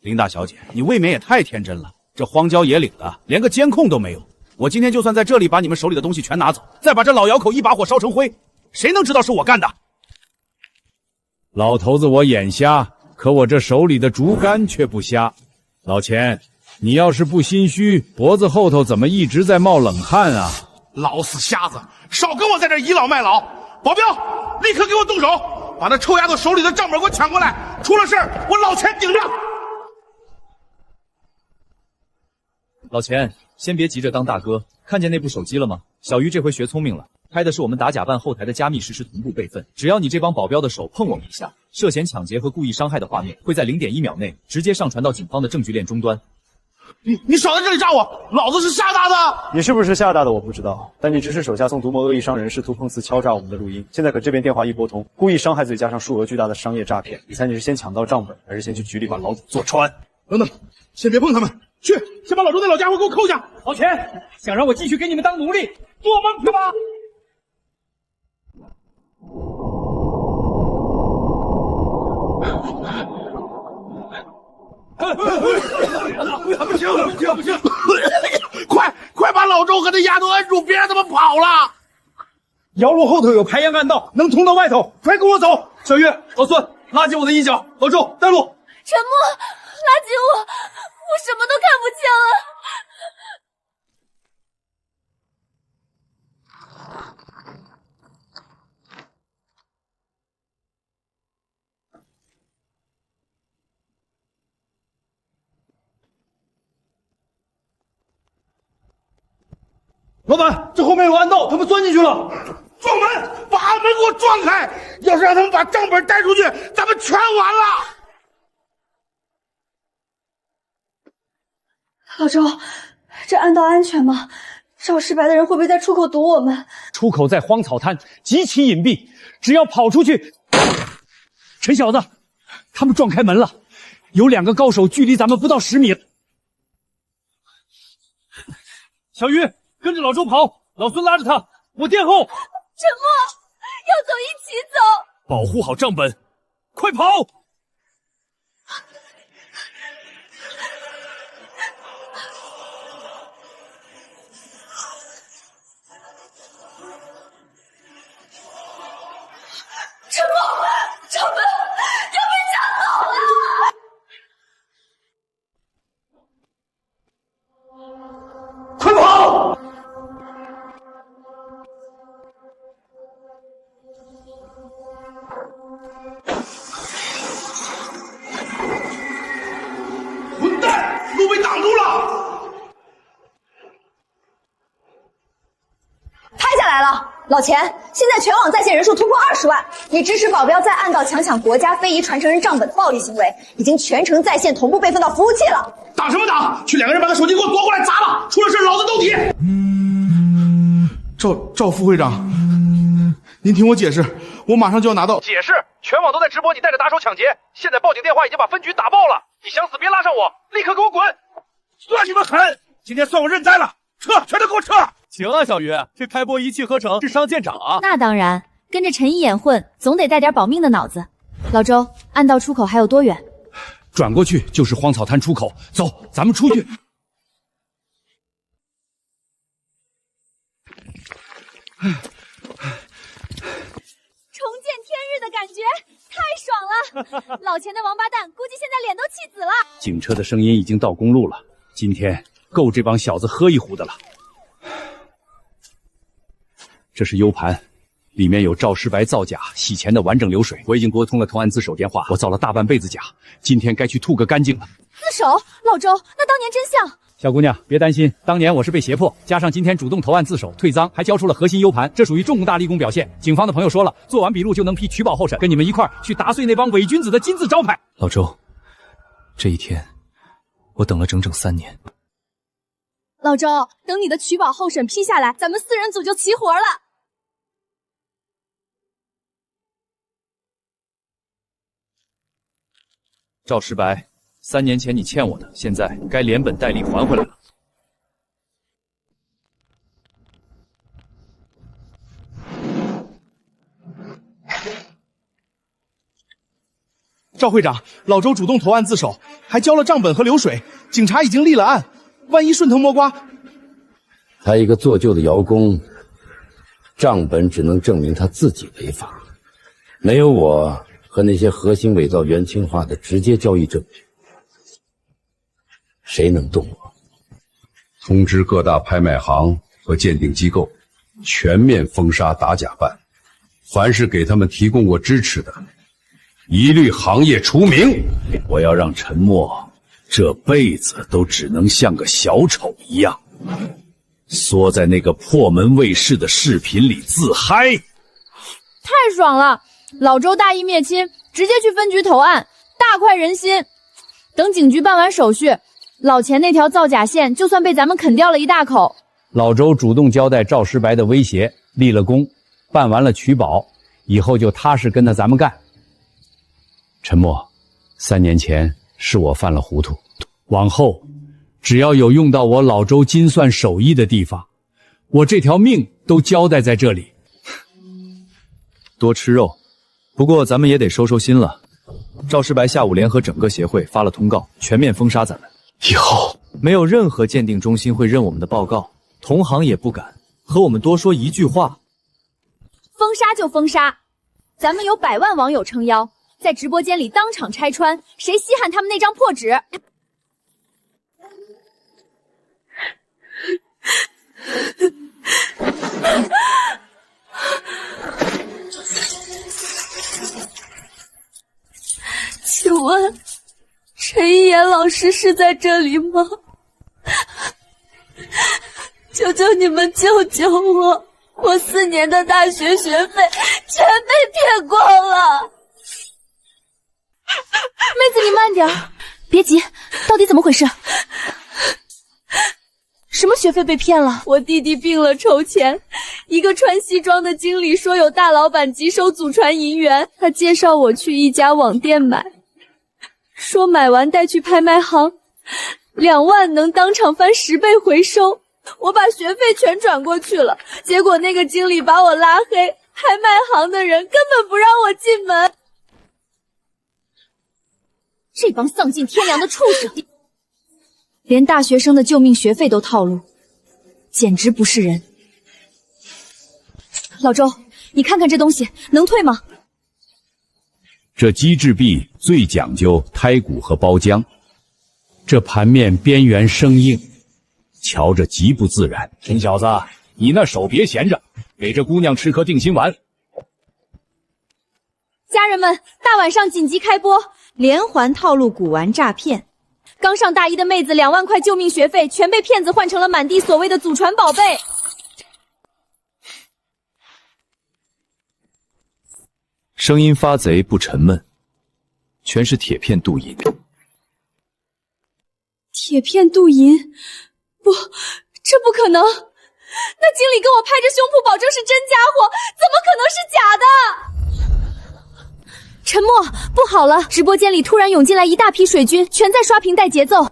林大小姐，你未免也太天真了。这荒郊野岭的，连个监控都没有。我今天就算在这里把你们手里的东西全拿走，再把这老窑口一把火烧成灰，谁能知道是我干的？老头子我眼瞎，可我这手里的竹竿却不瞎。老钱，你要是不心虚，脖子后头怎么一直在冒冷汗啊？老死瞎子，少跟我在这倚老卖老！保镖，立刻给我动手，把那臭丫头手里的账本给我抢过来，出了事儿我老钱顶着。老钱，先别急着当大哥，看见那部手机了吗？小鱼这回学聪明了，拍的是我们打假办后台的加密实时同步备份，只要你这帮保镖的手碰我们一下，涉嫌抢劫和故意伤害的画面会在0.1秒内直接上传到警方的证据链终端。你少在这里炸我，老子是厦大的。你是不是厦大的我不知道，但你指使手下送毒魔恶意商人试图碰瓷敲诈我们的录音，现在可这边电话一拨通，故意伤害罪加上数额巨大的商业诈骗，你猜你是先抢到账本，还是先去局里把老子坐穿？等等，先别碰他们，去，先把老周那老家伙给我扣下。老钱，想让我继续给你们当奴隶，做梦去吧！不行！快把老周和那丫头摁住，别让他们跑了！窑路后头有排烟暗道，能通到外头，快跟我走！小月、老孙，拉紧我的衣角，老周带路。陈默，拉紧我，我什么都看不清了。老板，这后面有暗道，他们钻进去了。撞门，把暗门给我撞开！要是让他们把账本带出去，咱们全完了。老周，这暗道安全吗？赵世白的人会不会在出口堵我们？出口在荒草滩，极其隐蔽，只要跑出去。陈小子，他们撞开门了，有2个高手，距离咱们不到10米。小鱼，跟着老周跑，老孙拉着他，我殿后。陈默，要走一起走。保护好账本，快跑！陈默，账本要被抢走了！快跑！混蛋，路被挡住了！拍下来了。老钱，现在全网在线人数突破20万，你指使保镖在暗道强抢国家非遗传承人账本的暴力行为，已经全程在线同步备份到服务器了。打什么打？去2个人把他手机给我夺过来砸了！出了事老子都提。赵副会长，您听我解释，我马上就要拿到。解释？全网都在直播你带着打手抢劫，现在报警电话已经把分局打爆了，你想死别拉上我，立刻给我滚！算你们狠，今天算我认栽了，撤，全都给我撤！行啊，小鱼，这开播一气呵成，智商见长啊！那当然，跟着陈一眼混，总得带点保命的脑子。老周，暗道出口还有多远？转过去就是荒草滩出口，走，咱们出去。重见天日的感觉太爽了！老钱的王八蛋估计现在脸都气紫了。警车的声音已经到公路了，今天够这帮小子喝一壶的了。这是 U 盘，里面有赵世白造假洗钱的完整流水。我已经拨通了投案自首电话，我造了大半辈子假，今天该去吐个干净了。自首？老周，那当年真相？小姑娘，别担心，当年我是被胁迫，加上今天主动投案自首、退赃，还交出了核心 U 盘，这属于重大立功表现。警方的朋友说了，做完笔录就能批取保候审，跟你们一块儿去打碎那帮伪君子的金字招牌。老周，这一天我等了整整3年。老周，等你的取保候审批下来，咱们4人组就齐活了。赵世白，3年前你欠我的，现在该连本带利还回来了。赵会长，老周主动投案自首，还交了账本和流水，警察已经立了案，万一顺藤摸瓜，他一个做旧的窑工，账本只能证明他自己违法，没有我和那些核心伪造元清化的直接交易证据，谁能动我？通知各大拍卖行和鉴定机构，全面封杀打假办，凡是给他们提供过支持的，一律行业除名。我要让陈默这辈子都只能像个小丑一样，缩在那个破门卫士的视频里自嗨。太爽了！老周大义灭亲，直接去分局投案，大快人心。等警局办完手续，老钱那条造假线就算被咱们啃掉了一大口。老周主动交代赵石白的威胁，立了功，办完了取保，以后就踏实跟着咱们干。陈默，3年前是我犯了糊涂，往后只要有用到我老周金算手艺的地方，我这条命都交代在这里。多吃肉，不过咱们也得收收心了。赵石白下午联合整个协会发了通告，全面封杀咱们。以后没有任何鉴定中心会认我们的报告，同行也不敢和我们多说一句话。封杀就封杀，咱们有100万网友撑腰，在直播间里当场拆穿，谁稀罕他们那张破纸？请问陈一言老师是在这里吗？求求你们救救我！我4年的大学学费全被骗光了。妹子，你慢点，别急，到底怎么回事？什么学费被骗了？我弟弟病了筹钱，一个穿西装的经理说有大老板急收祖传银元，他介绍我去一家网店买，说买完带去拍卖行，2万能当场翻10倍回收。我把学费全转过去了，结果那个经理把我拉黑，拍卖行的人根本不让我进门。这帮丧尽天良的畜生，连大学生的救命学费都套路，简直不是人。老周，你看看这东西能退吗？这机制币最讲究胎骨和包浆，这盘面边缘生硬，瞧着极不自然。陈小子，你那手别闲着，给这姑娘吃颗定心丸。家人们，大晚上紧急开播，连环套路古玩诈骗。刚上大一的妹子2万块救命学费全被骗子换成了满地所谓的祖传宝贝。声音发贼不沉闷，全是铁片镀银。铁片镀银？不，这不可能！那经理跟我拍着胸脯保证是真家伙，怎么可能是假的？沉默，不好了！直播间里突然涌进来一大批水军，全在刷屏带节奏。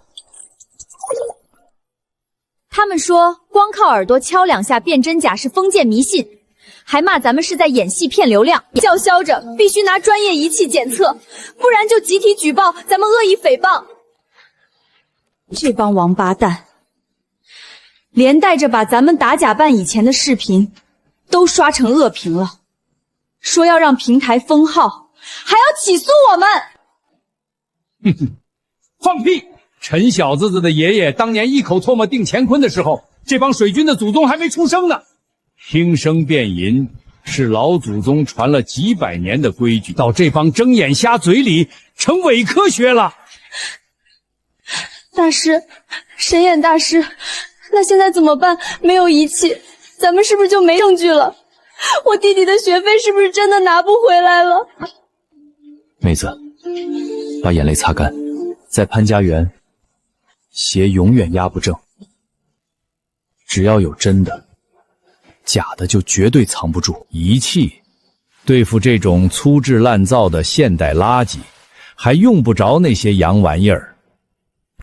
他们说光靠耳朵敲2下辨真假是封建迷信，还骂咱们是在演戏骗流量，叫嚣着必须拿专业仪器检测，不然就集体举报咱们恶意诽谤。这帮王八蛋，连带着把咱们打假办以前的视频都刷成恶评了，说要让平台封号，还要起诉我们。哼哼，放屁！陈小子的爷爷当年一口唾沫定乾坤的时候，这帮水军的祖宗还没出生呢。听声辨银是老祖宗传了几百年的规矩，到这帮睁眼瞎嘴里成伪科学了。大师，神眼大师，那现在怎么办？没有仪器，咱们是不是就没证据了？我弟弟的学费是不是真的拿不回来了？妹子，把眼泪擦干，在潘家园，鞋永远压不正。只要有真的，假的就绝对藏不住。仪器对付这种粗制滥造的现代垃圾，还用不着那些洋玩意儿。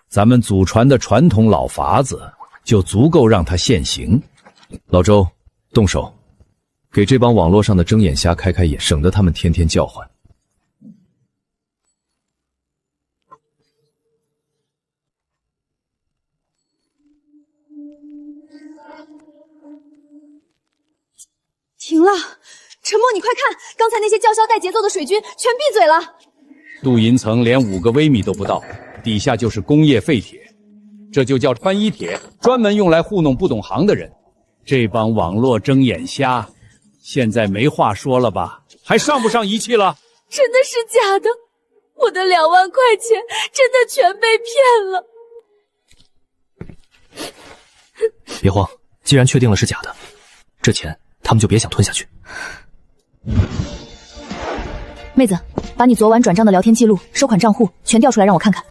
咱们祖传的传统老法子就足够让它现形。老周，动手，给这帮网络上的睁眼瞎开开眼，省得他们天天叫唤。停了！沉默，你快看，刚才那些叫嚣带节奏的水军全闭嘴了。镀银层连5个微米都不到，底下就是工业废铁，这就叫穿衣铁，专门用来糊弄不懂行的人。这帮网络睁眼瞎，现在没话说了吧？还上不上仪器了？真的是假的，我的2万块钱真的全被骗了。别慌，既然确定了是假的，这钱他们就别想吞下去。妹子，把你昨晚转账的聊天记录、收款账户全调出来让我看看。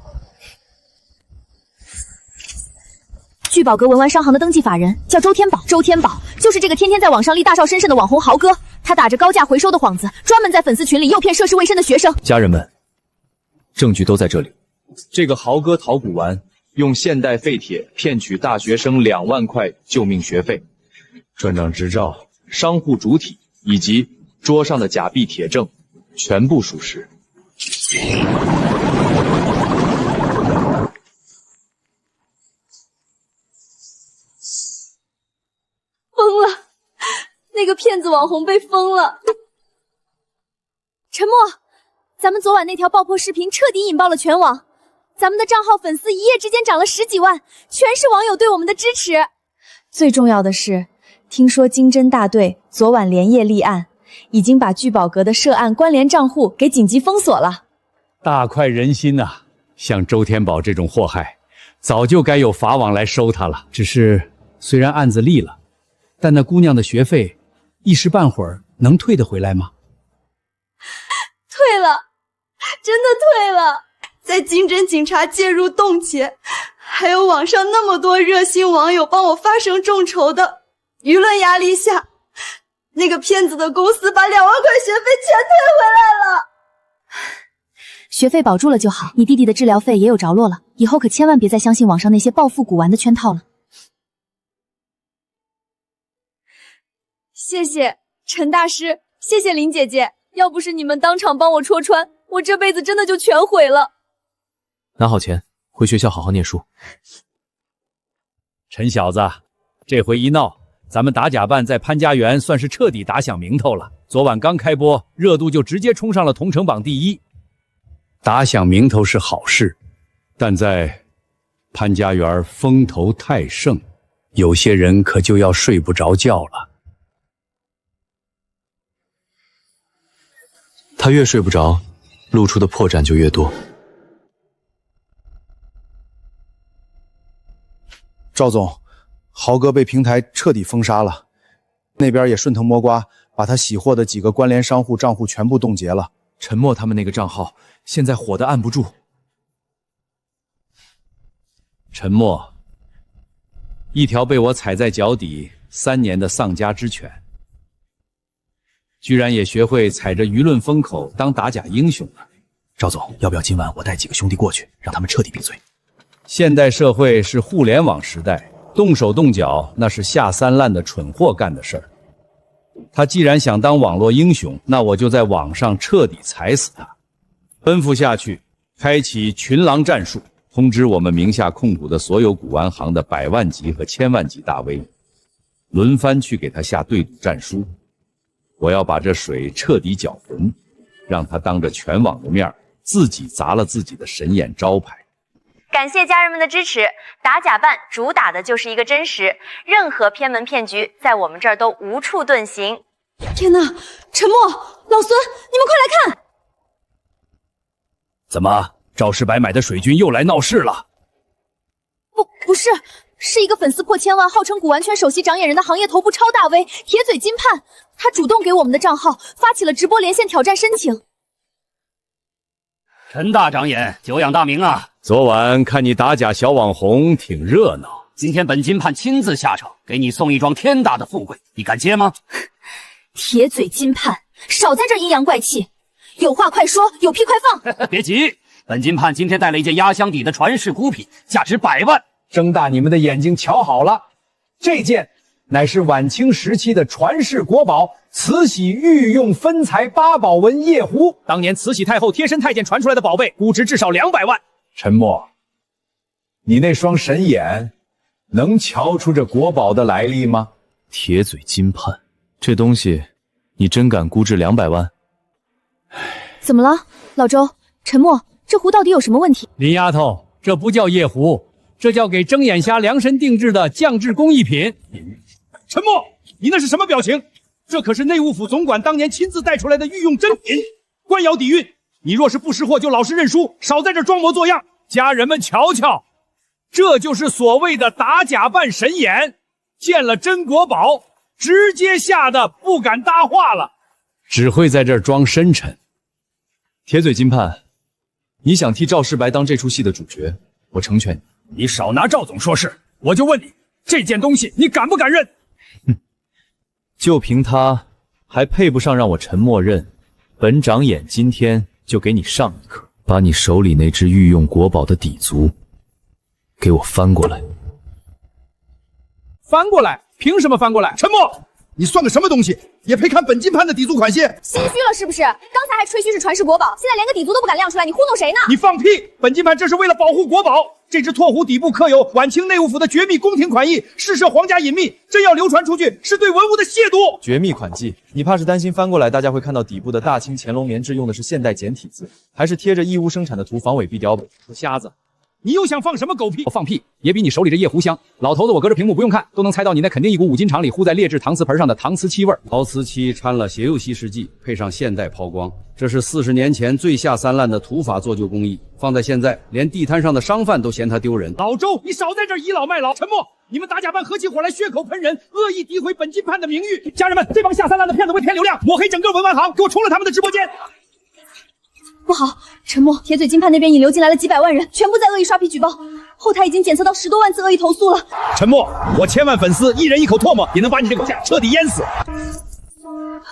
聚宝阁文玩商行的登记法人叫周天宝，周天宝就是这个天天在网上立大少深深的网红豪哥，他打着高价回收的幌子，专门在粉丝群里诱骗涉世未深的学生。家人们，证据都在这里。这个豪哥淘古玩，用现代废铁骗取大学生2万块救命学费，专账执照、商户主体以及桌上的假币铁证，全部属实。疯了，那个骗子网红被封了。沉默，咱们昨晚那条爆破视频彻底引爆了全网，咱们的账号粉丝一夜之间涨了10几万，全是网友对我们的支持。最重要的是，听说经侦大队昨晚连夜立案，已经把聚宝阁的涉案关联账户给紧急封锁了。大快人心呐！像周天宝这种祸害，早就该有法网来收他了。只是虽然案子立了，但那姑娘的学费一时半会儿能退得回来吗？退了，真的退了。在经侦警察介入冻结，还有网上那么多热心网友帮我发声众筹的舆论压力下，那个骗子的公司把2万块学费全退回来了。学费保住了就好，你弟弟的治疗费也有着落了，以后可千万别再相信网上那些暴富古玩的圈套了。谢谢陈大师，谢谢林姐姐，要不是你们当场帮我戳穿，我这辈子真的就全毁了。拿好钱，回学校好好念书。陈小子，这回一闹，咱们打假办在潘家园算是彻底打响名头了。昨晚刚开播，热度就直接冲上了同城榜第1。打响名头是好事，但在潘家园风头太盛，有些人可就要睡不着觉了。他越睡不着，露出的破绽就越多。赵总，豪哥被平台彻底封杀了，那边也顺藤摸瓜，把他洗货的几个关联商户账户全部冻结了。陈默他们那个账号现在火得按不住。陈默，一条被我踩在脚底3年的丧家之犬，居然也学会踩着舆论风口当打假英雄了。赵总，要不要今晚我带几个兄弟过去，让他们彻底闭嘴？现代社会是互联网时代，动手动脚那是下三滥的蠢货干的事儿。他既然想当网络英雄，那我就在网上彻底踩死他。吩咐下去，开启群狼战术，通知我们名下控股的所有古玩行的100万级和1000万级大 V， 轮番去给他下对赌战书。我要把这水彻底搅浑，让他当着全网的面自己砸了自己的神眼招牌。感谢家人们的支持，打假办主打的就是一个真实，任何偏门骗局在我们这儿都无处遁形。天哪，陈默、老孙，你们快来看！怎么，赵世白买的水军又来闹事了？不是，是一个粉丝破1000万，号称古玩圈首席长眼人的行业头部超大 V 铁嘴金盼，他主动给我们的账号发起了直播连线挑战申请。陈大长眼，久仰大名啊！昨晚看你打假小网红挺热闹，今天本金盼亲自下场，给你送一桩天大的富贵，你敢接吗？铁嘴金盼，少在这阴阳怪气，有话快说，有屁快放。别急，本金盼今天带了一件压箱底的传世孤品，价值100万。睁大你们的眼睛瞧好了，这件乃是晚清时期的传世国宝慈禧御用分裁8宝纹夜壶，当年慈禧太后贴身太监传出来的宝贝，估值至少200万。陈默，你那双神眼能瞧出这国宝的来历吗？铁嘴金盼，这东西你真敢估值200万？怎么了，老周？陈默，这壶到底有什么问题？林丫头，这不叫夜壶，这叫给睁眼瞎量身定制的匠制工艺品。陈默，你那是什么表情？这可是内务府总管当年亲自带出来的御用珍品，官窑底蕴。你若是不识货，就老实认输，少在这装模作样。家人们瞧瞧，这就是所谓的打假扮神眼，见了真国宝，直接吓得不敢搭话了，只会在这儿装深沉。铁嘴金盼，你想替赵世白当这出戏的主角，我成全你。你少拿赵总说事，我就问你，这件东西你敢不敢认？就凭他，还配不上让我陈默认？本长眼今天就给你上一课，把你手里那只御用国宝的底足给我翻过来。翻过来？凭什么翻过来？陈默，你算个什么东西？也配看本金盘的底足款线？心虚了是不是？刚才还吹嘘是传世国宝，现在连个底足都不敢亮出来，你糊弄谁呢？你放屁！本金盘这是为了保护国宝，这只拓壶底部刻有晚清内务府的绝密宫廷款意，试射皇家隐秘，真要流传出去，是对文物的亵渎。绝密款迹，你怕是担心翻过来大家会看到底部的大清乾隆棉制用的是现代简体字，还是贴着义乌生产的图仿伪壁雕本？瞎子！你又想放什么狗屁？我放屁也比你手里这夜壶香。老头子，我隔着屏幕不用看都能猜到你那肯定一股五金厂里烀在劣质搪瓷盆上的搪瓷漆味儿。陶瓷漆掺了斜釉稀释剂，配上现代抛光，这是40年前最下三滥的土法做旧工艺。放在现在，连地摊上的商贩都嫌它丢人。老周，你少在这儿倚老卖老！沉默！你们打假扮合起伙来，血口喷人，恶意诋毁本金判的名誉。家人们，这帮下三滥的骗子为骗流量，抹黑整个文玩行，给我冲了他们的直播间！不好，陈默，铁嘴金判那边引流进来了几百万人，全部在恶意刷屏举报，后台已经检测到10多万次恶意投诉了。陈默，我千万粉丝一人一口唾沫，也能把你这个家彻底淹死。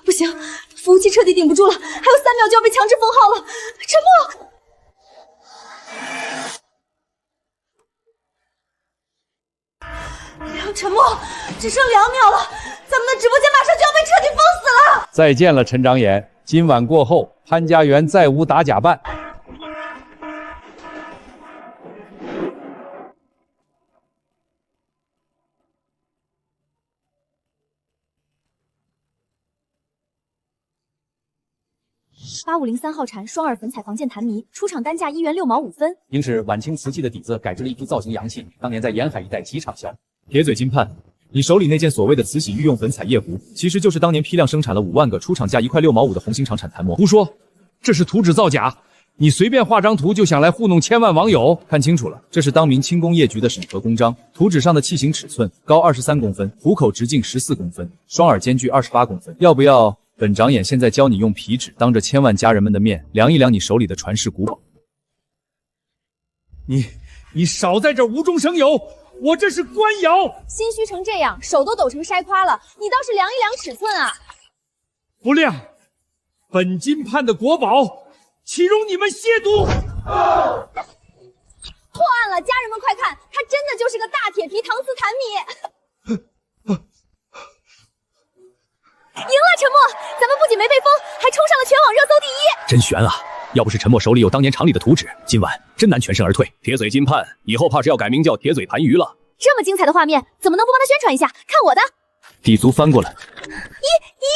不行，服务器彻底顶不住了，还有3秒就要被强制封号了。陈默，陈默，只剩2秒了，咱们的直播间马上就要被彻底封死了。再见了，陈长眼。今晚过后，潘家园再无打假扮。8503号蝉双耳粉彩防溅檀迷，出厂单价1元6毛5分。应是晚清瓷器的底子改制了一批造型洋气，当年在沿海一带极畅销。铁嘴金判，你手里那件所谓的慈禧御用粉彩夜壶，其实就是当年批量生产了5万个，出厂价1块6毛5的红星厂产檀膜。胡说，这是图纸造假！你随便画张图就想来糊弄千万网友？看清楚了，这是当明轻工业局的审核公章，图纸上的器型尺寸高23公分，壶口直径14公分，双耳间距28公分。要不要本长眼现在教你用皮纸当着千万家人们的面量一量你手里的传世古宝？你少在这无中生有！我这是官窑，心虚成这样，手都抖成筛夸了，你倒是量一量尺寸啊！不亮，本金判的国宝，岂容你们亵渎？破案了，家人们快看，它真的就是个大铁皮搪瓷檀米。赢了，陈默，咱们不仅没被封，还冲上了全网热搜第1。真悬啊！要不是陈默手里有当年厂里的图纸，今晚真难全身而退。铁嘴金判以后怕是要改名叫铁嘴痰盂了。这么精彩的画面，怎么能不帮他宣传一下？看我的！底足翻过来。1亿！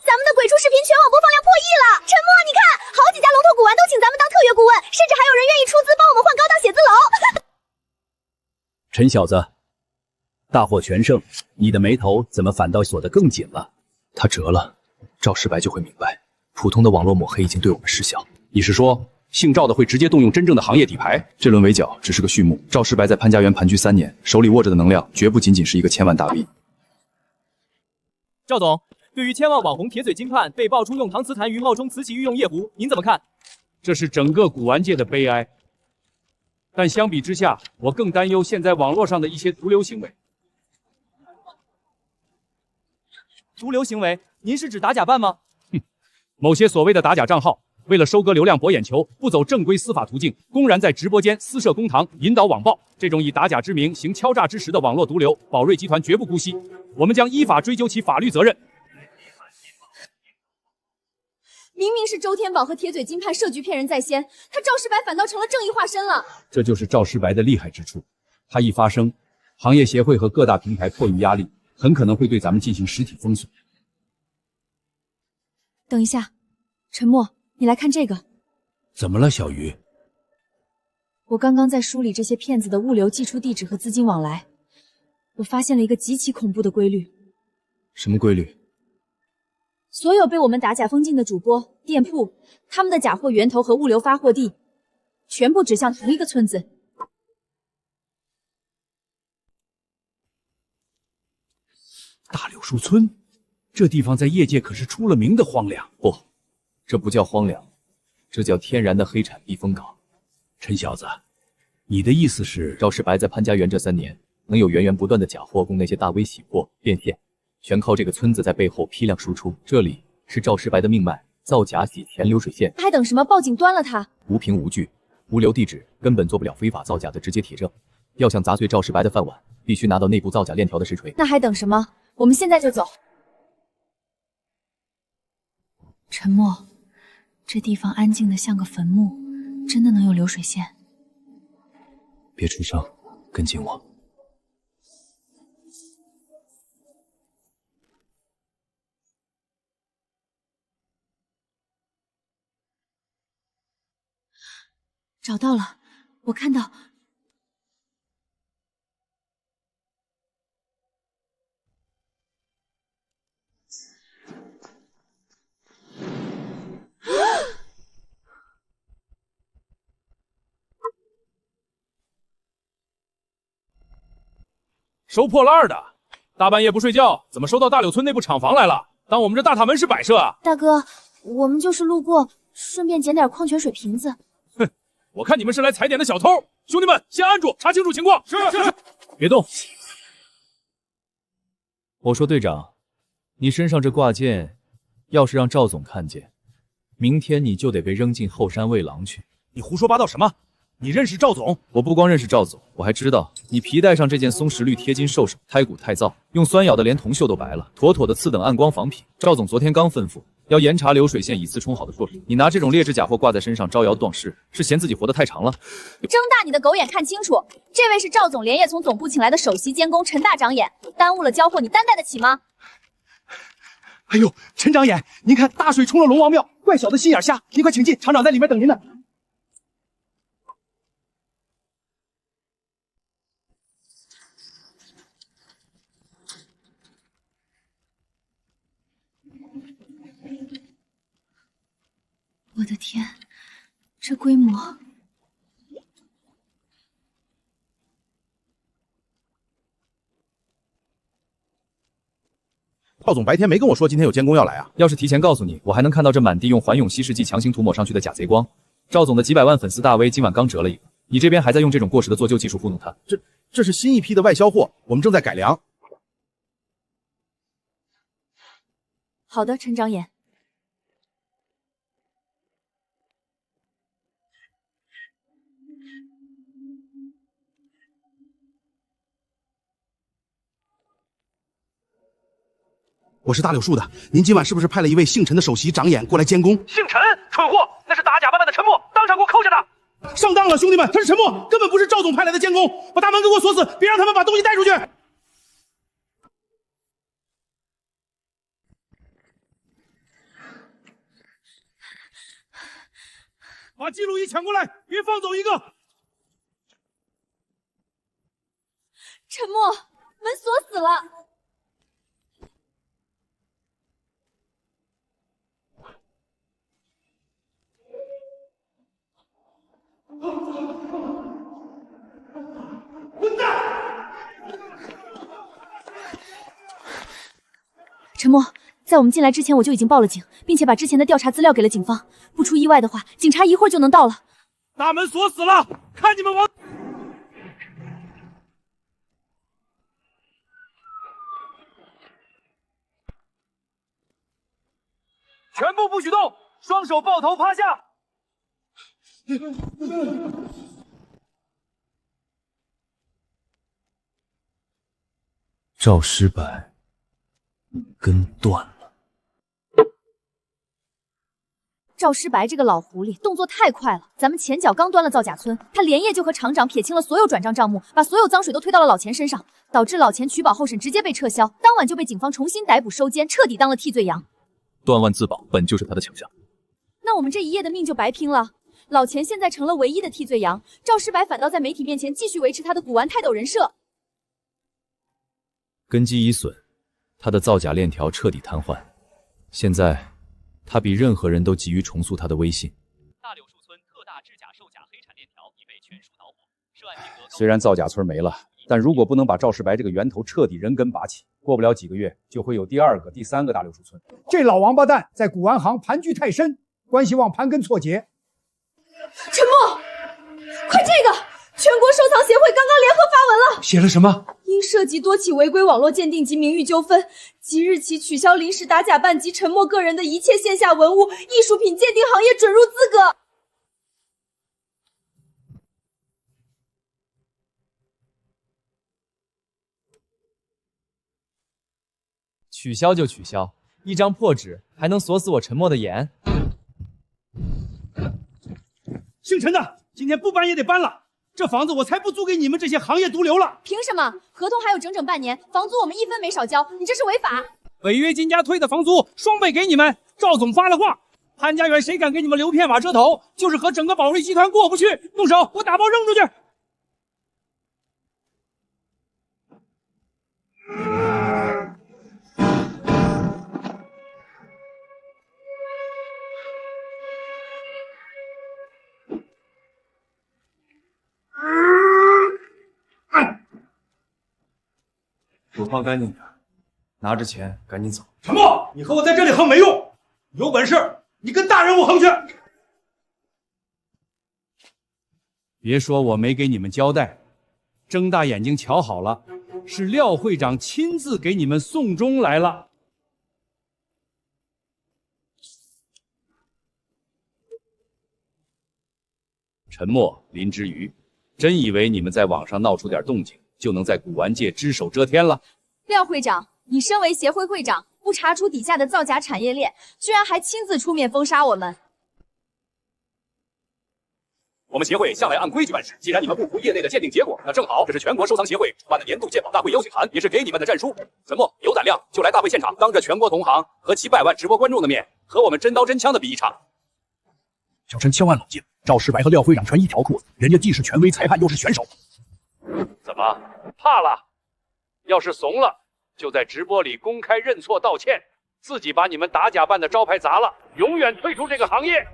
咱们的鬼畜视频全网播放量破1了！陈默，你看，好几家龙头古玩都请咱们当特约顾问，甚至还有人愿意出资帮我们换高档写字楼。陈小子，大获全胜，你的眉头怎么反倒锁得更紧了？他折了，赵世白就会明白，普通的网络抹黑已经对我们失效。你是说，姓赵的会直接动用真正的行业底牌？这轮围剿只是个序幕。赵世白在潘家园盘踞3年，手里握着的能量绝不仅仅是一个千万大币。赵总，对于千万网红铁嘴金判被爆出用搪瓷檀盂冒充慈禧御用夜壶，您怎么看？这是整个古玩界的悲哀。但相比之下，我更担忧现在网络上的一些毒瘤行为。毒瘤行为？您是指打假扮吗？某些所谓的打假账号，为了收割流量博眼球，不走正规司法途径，公然在直播间私设公堂，引导网暴。这种以打假之名行敲诈之实的网络毒瘤，宝瑞集团绝不姑息，我们将依法追究其法律责任。明明是周天宝和铁嘴金判设局骗人在先，他赵世白反倒成了正义化身了。这就是赵世白的厉害之处，他一发声，行业协会和各大平台迫于压力，很可能会对咱们进行实体封锁。等一下，陈默，你来看这个。怎么了，小鱼？我刚刚在梳理这些骗子的物流、寄出地址和资金往来，我发现了一个极其恐怖的规律。什么规律？所有被我们打假封禁的主播、店铺，他们的假货源头和物流发货地，全部指向同一个村子。大柳树村，这地方在业界可是出了名的荒凉。不，这不叫荒凉，这叫天然的黑产避风港。陈小子，你的意思是，赵世白在潘家园这3年，能有源源不断的假货供那些大 V 洗货变现，全靠这个村子在背后批量输出。这里是赵世白的命脉，造假洗钱流水线。还等什么？报警端了他！无凭无据，无留地址，根本做不了非法造假的直接铁证。要想砸碎赵世白的饭碗，必须拿到内部造假链条的实锤。那还等什么？我们现在就走。陈默，这地方安静的像个坟墓，真的能有流水线？别出声，跟紧我。找到了，我看到。收破烂的，大半夜不睡觉，怎么收到大柳村内部厂房来了？当我们这大塔门是摆设啊？大哥，我们就是路过，顺便捡点矿泉水瓶子。哼，我看你们是来踩点的小偷。兄弟们，先按住，查清楚情况。是，别动。我说队长，你身上这挂件，要是让赵总看见，明天你就得被扔进后山喂狼去。你胡说八道什么？你认识赵总？我不光认识赵总，我还知道你皮带上这件松石绿贴金兽首，胎骨太皂，用酸咬的连铜锈都白了，妥妥的次等暗光仿品。赵总昨天刚吩咐要严查流水线，以次充好的措施。你拿这种劣质假货挂在身上招摇撞势，是嫌自己活得太长了？睁大你的狗眼看清楚，这位是赵总连夜从总部请来的首席监工陈大长眼，耽误了交货，你担待得起吗？哎呦，陈长眼，您看大水冲了龙王庙，怪小的心眼瞎，您快请进，厂长在里面等您呢。我的天，这规模！赵总白天没跟我说今天有监工要来啊？要是提前告诉你，我还能看到这满地用环永稀释剂强行涂抹上去的假贼光。赵总的几百万粉丝大 V 今晚刚折了一个，你这边还在用这种过时的做旧技术糊弄他。这是新一批的外销货，我们正在改良。好的，陈长眼。我是大柳树的，您今晚是不是派了一位姓陈的首席长眼过来监工？姓陈，蠢货，那是打假扮扮的陈默，当场给我扣下他！上当了，兄弟们，他是陈默，根本不是赵总派来的监工，把大门给我锁死，别让他们把东西带出去。把记录仪抢过来，别放走一个。陈默，门锁死了。混蛋！陈默，在我们进来之前，我就已经报了警，并且把之前的调查资料给了警方。不出意外的话，警察一会儿就能到了。大门锁死了，看你们往……全部不许动，双手抱头趴下。赵失败根断了。赵失白这个老狐狸动作太快了，咱们前脚刚端了造假村，他连夜就和厂长撇清了所有转账账目，把所有脏水都推到了老钱身上，导致老钱取保候审直接被撤销，当晚就被警方重新逮捕收监，彻底当了替罪羊。断腕自保本就是他的强项，那我们这一夜的命就白拼了。老钱现在成了唯一的替罪羊，赵失白反倒在媒体面前继续维持他的古玩泰斗人设。根基已损，他的造假链条彻底瘫痪。现在，他比任何人都急于重塑他的威信。大柳树村特大制假售假黑产链条已被全数捣毁，涉案金额虽然造假村没了，但如果不能把赵世白这个源头彻底人根拔起，过不了几个月就会有第二个、第三个大柳树村。这老王八蛋在古玩行盘踞太深，关系望盘根错节。陈默，快这个！全国收藏协会刚刚联合发文了，写了什么？因涉及多起违规网络鉴定及名誉纠纷，即日起取消临时打假办及陈默个人的一切线下文物、艺术品鉴定行业准入资格。取消就取消，一张破纸还能锁死我陈默的眼？姓陈的，今天不搬也得搬了。这房子我才不租给你们这些行业毒瘤了！凭什么？合同还有整整半年，房租我们1分没少交，你这是违法！违约金加退的房租双倍给你们。赵总发了话，潘家园谁敢给你们留片瓦遮头，就是和整个宝瑞集团过不去。动手，我打包扔出去！手放干净点，拿着钱赶紧走。陈默，你和我在这里横没用，有本事你跟大人物横去！别说我没给你们交代，睁大眼睛瞧好了，是廖会长亲自给你们送终来了。陈默、林之瑜，真以为你们在网上闹出点动静，就能在古玩界只手遮天了？廖会长，你身为协会会长，不查出底下的造假产业链，居然还亲自出面封杀我们。我们协会向来按规矩办事，既然你们不服业内的鉴定结果，那正好，这是全国收藏协会办的年度鉴宝大会邀请函，也是给你们的战书。陈默有胆量就来大会现场，当着全国同行和几百万直播观众的面，和我们真刀真枪的比一场。小陈千万冷静，赵世白和廖会长全一条裤子，人家既是权威裁判，又是选手。怎么怕了？要是怂了，就在直播里公开认错道歉，自己把你们打假办的招牌砸了，永远退出这个行业。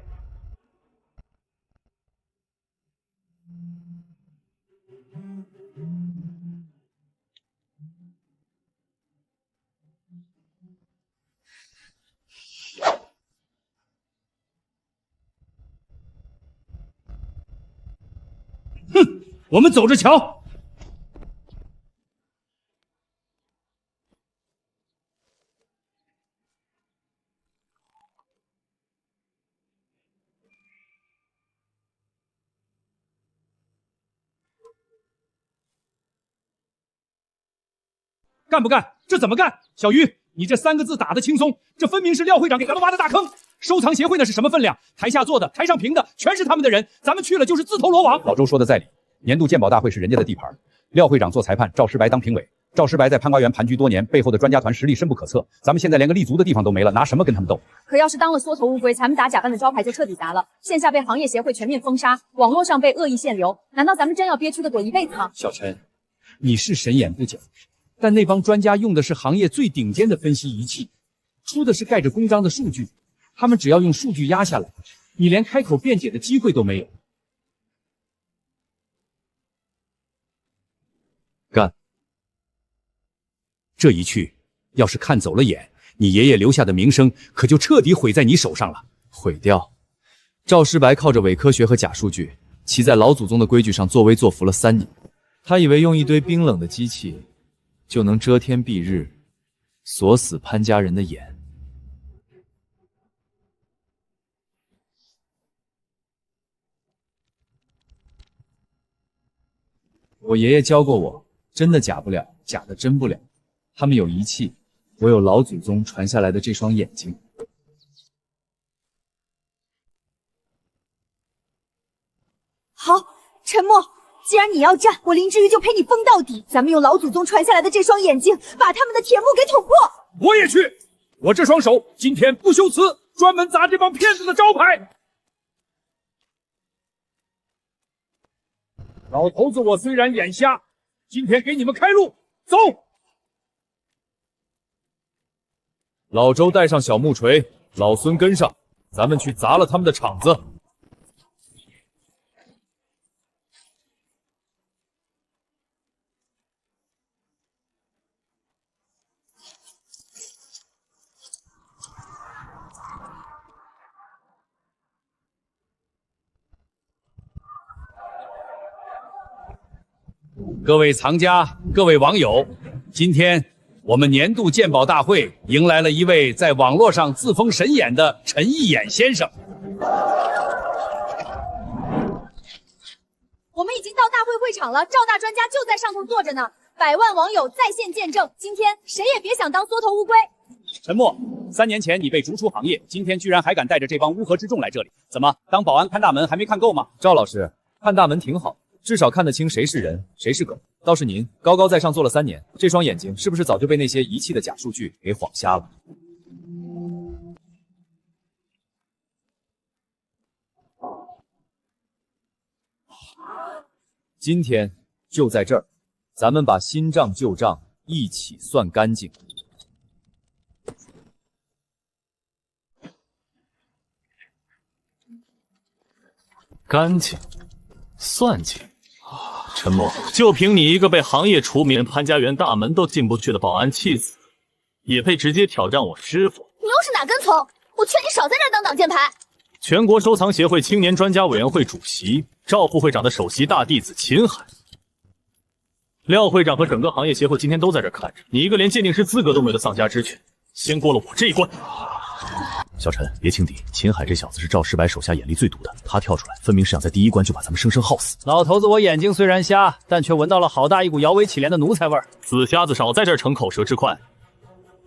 哼，我们走着瞧。干不干？这怎么干？小鱼，你这3个字打得轻松，这分明是廖会长给咱们挖的大坑。收藏协会那是什么分量？台下坐的、台上评的，全是他们的人，咱们去了就是自投罗网。老周说的在理，年度鉴宝大会是人家的地盘，廖会长做裁判，赵世白当评委。赵世白在潘花园盘踞多年，背后的专家团实力深不可测。咱们现在连个立足的地方都没了，拿什么跟他们斗？可要是当了缩头乌龟，咱们打假扮的招牌就彻底砸了。线下被行业协会全面封杀，网络上被恶意限流，难道咱们真要憋屈的躲一辈子吗？小陈，你是神眼不讲，但那帮专家用的是行业最顶尖的分析仪器，出的是盖着公章的数据，他们只要用数据压下来，你连开口辩解的机会都没有。干！这一去，要是看走了眼，你爷爷留下的名声可就彻底毁在你手上了。毁掉？赵世白靠着伪科学和假数据，骑在老祖宗的规矩上作威作福了3年，他以为用一堆冰冷的机器就能遮天蔽日，锁死潘家人的眼。我爷爷教过我，真的假不了，假的真不了。他们有仪器，我有老祖宗传下来的这双眼睛。好，陈默，既然你要战，我林之瑜就陪你疯到底。咱们用老祖宗传下来的这双眼睛，把他们的铁幕给捅破。我也去，我这双手今天不修辞，专门砸这帮骗子的招牌。老头子，我虽然眼瞎，今天给你们开路，走。老周带上小木锤，老孙跟上，咱们去砸了他们的场子。各位藏家、各位网友，今天我们年度鉴宝大会迎来了一位在网络上自封神眼的陈义眼先生。我们已经到大会会场了，赵大专家就在上头坐着呢，百万网友在线见证，今天谁也别想当缩头乌龟。陈默，3年前你被逐出行业，今天居然还敢带着这帮乌合之众来这里，怎么当保安看大门还没看够吗？赵老师，看大门挺好，至少看得清谁是人，谁是狗。倒是您高高在上做了3年，这双眼睛是不是早就被那些遗弃的假数据给晃瞎了？今天就在这儿，咱们把新账旧账一起算干净。干净，算计。陈默，就凭你一个被行业除名、潘家园大门都进不去的保安弃子，也配直接挑战我师傅？你又是哪根葱？我劝你少在这儿当挡箭牌。全国收藏协会青年专家委员会主席赵副会长的首席大弟子秦海，廖会长和整个行业协会今天都在这看着你一个连鉴定师资格都没有的丧家之犬，先过了我这一关。小陈，别轻敌，秦海这小子是赵世白手下眼力最毒的，他跳出来分明是想在第一关就把咱们生生耗死。老头子，我眼睛虽然瞎，但却闻到了好大一股摇尾乞怜的奴才味儿。死瞎子少在这儿逞口舌之快。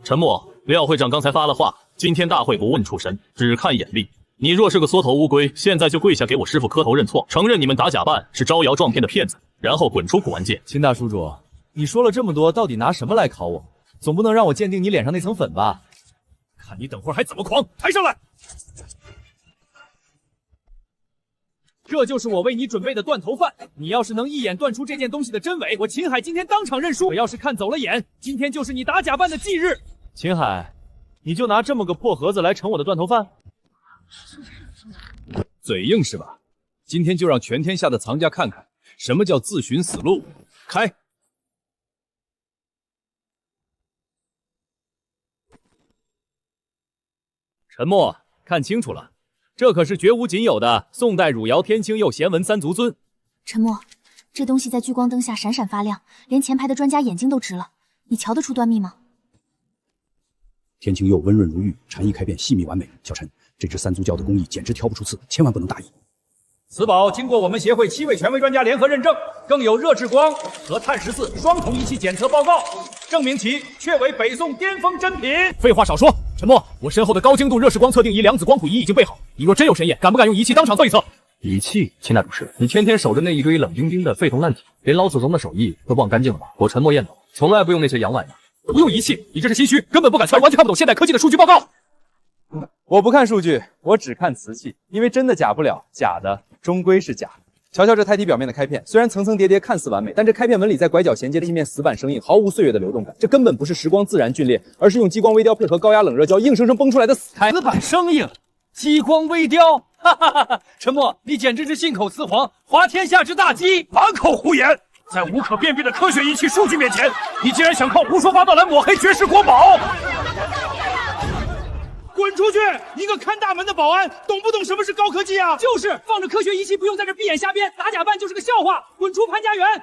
陈默，廖会长刚才发了话，今天大会不问出身，只看眼力。你若是个缩头乌龟，现在就跪下给我师傅磕头认错，承认你们打假扮是招摇撞骗的骗子，然后滚出古玩界。秦大叔主，你说了这么多，到底拿什么来考我？总不能让我鉴定你脸上那层粉吧？看你等会儿还怎么狂！抬上来！这就是我为你准备的断头饭。你要是能一眼断出这件东西的真伪，我秦海今天当场认输。我要是看走了眼，今天就是你打假扮的忌日。秦海，你就拿这么个破盒子来盛我的断头饭？嘴硬是吧？今天就让全天下的藏家看看什么叫自寻死路。开！陈默，看清楚了，这可是绝无仅有的宋代汝窑天青釉弦纹3足尊。陈默，这东西在聚光灯下闪闪发亮，连前排的专家眼睛都直了。你瞧得出端倪吗？天青釉温润如玉，禅意开遍，细密完美。小陈，这只3足胶的工艺简直挑不出刺，千万不能大意。此宝经过我们协会7位权威专家联合认证，更有热质光和碳14双重仪器检测报告，证明其确为北宋巅峰珍品。废话少说，陈默，我身后的高精度热视光测定仪量子光谱仪已经备好，你若真有神眼，敢不敢用仪器当场测一测？仪器，秦大主事，你天天守着那一堆冷冰冰的废铜烂铁，连老祖宗的手艺都忘干净了吗？我陈默晏总从来不用那些洋玩意儿。不用仪器，你这是心虚，根本不敢测，完全看不懂现代科技的数据报告。我不看数据，我只看瓷器，因为真的假不了，假的终归是假的。瞧瞧这胎体表面的开片，虽然层层叠叠看似完美，但这开片纹理在拐角衔接的一面死板生硬，毫无岁月的流动感。这根本不是时光自然皲裂，而是用激光微雕配合高压冷热胶硬生生崩出来的死胎。死板生硬，激光微雕，哈哈哈哈！陈默，你简直是信口雌黄，滑天下之大稽，满口胡言！在无可辨别的科学仪器数据面前，你竟然想靠胡说八道来抹黑绝世国宝！滚出去！一个看大门的保安，懂不懂什么是高科技啊？就是放着科学仪器，不用在这闭眼瞎编，打假扮就是个笑话！滚出潘家园！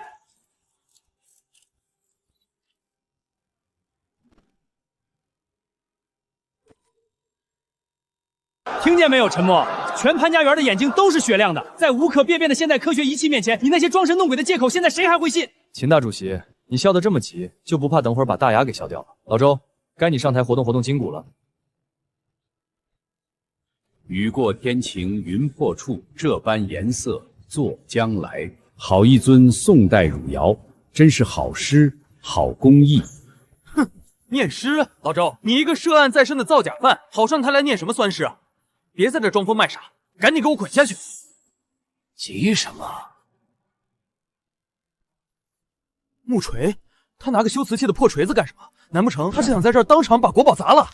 听见没有，陈默？全潘家园的眼睛都是雪亮的，在无可辨别的现代科学仪器面前，你那些装神弄鬼的借口，现在谁还会信？秦大主席，你笑得这么急，就不怕等会儿把大牙给笑掉了？老周，该你上台活动活动筋骨了。雨过天晴云破处，这般颜色作将来。好一尊宋代汝窑，真是好诗好工艺。哼，念诗？老周，你一个涉案在身的造假犯，好上台来念什么酸诗啊？别在这装疯卖傻，赶紧给我滚下去！急什么？木锤？他拿个修瓷器的破锤子干什么？难不成他是想在这儿当场把国宝砸了？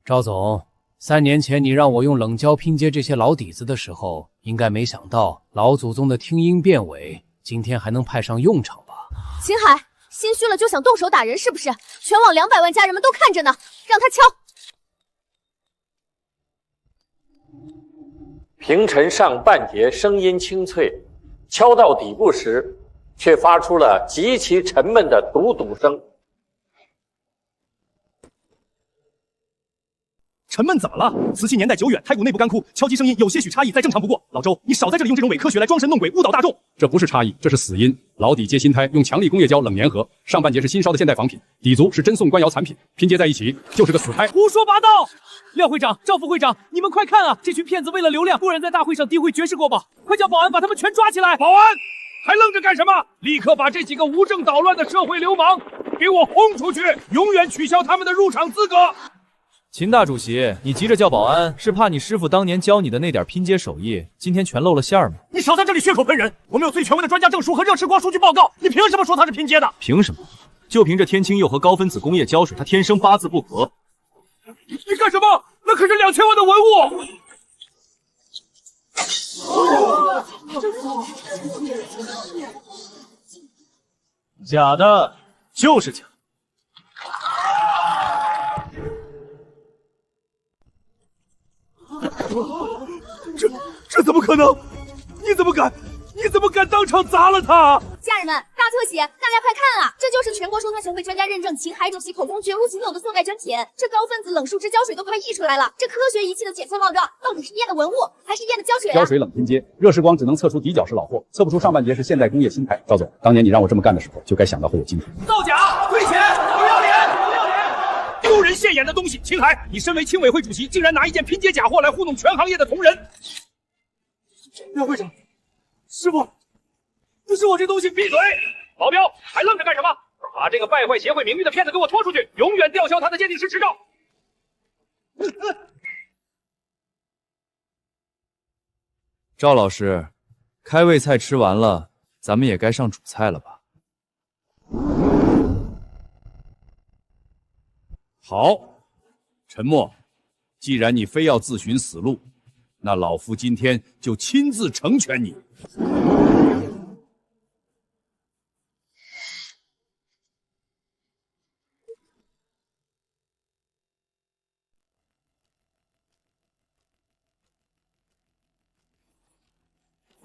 赵总，3年前你让我用冷胶拼接这些老底子的时候，应该没想到老祖宗的听音辨伪，今天还能派上用场吧？秦海，心虚了就想动手打人是不是？全网200万家人们都看着呢，让他敲。平陈上半截声音清脆，敲到底部时，却发出了极其沉闷的嘟嘟声。沉闷怎么了？瓷器年代久远，胎骨内部干枯，敲击声音有些许差异，再正常不过。老周，你少在这里用这种伪科学来装神弄鬼，误导大众。这不是差异，这是死因。老底接新胎，用强力工业胶冷粘合，上半截是新烧的现代仿品，底足是真宋官窑残品，拼接在一起就是个死胎。胡说八道！廖会长、赵副会长，你们快看啊！这群骗子为了流量，突然在大会上诋毁绝世国宝，快叫保安把他们全抓起来！保安还愣着干什么？立刻把这几个无证捣乱的社会流氓给我轰出去，永远取消他们的入场资格！秦大主席，你急着叫保安，是怕你师傅当年教你的那点拼接手艺，今天全露了馅儿吗？你少在这里血口喷人！我们有最权威的专家证书和热视光数据报告，你凭什么说它是拼接的？凭什么？就凭这天青釉和高分子工业胶水，它天生八字不合。你干什么？那可是2000万的文物！假的，就是假。这怎么可能？你怎么敢当场砸了他？家人们，大特写，大家快看啊！这就是全国收藏协会专家认证秦海主席口中绝无仅有的宋代真品，这高分子冷树脂胶水都快溢出来了。这科学仪器的检测报告到底是验的文物还是验的胶水啊？胶水冷拼接，热视光只能测出底角是老货，测不出上半截是现代工业新胎。赵总，当年你让我这么干的时候，就该想到会有今天。造假，退钱，不要脸，不要脸！丢人现眼的东西！秦海，你身为青委会主席，竟然拿一件拼接假货来糊弄全行业的同仁！廖会长，师傅，不是我这东西！闭嘴！保镖，还愣着干什么？把这个败坏协会名誉的骗子给我拖出去，永远吊销他的鉴定师执照！赵老师，开胃菜吃完了，咱们也该上主菜了吧？好，陈默，既然你非要自寻死路，那老夫今天就亲自成全你。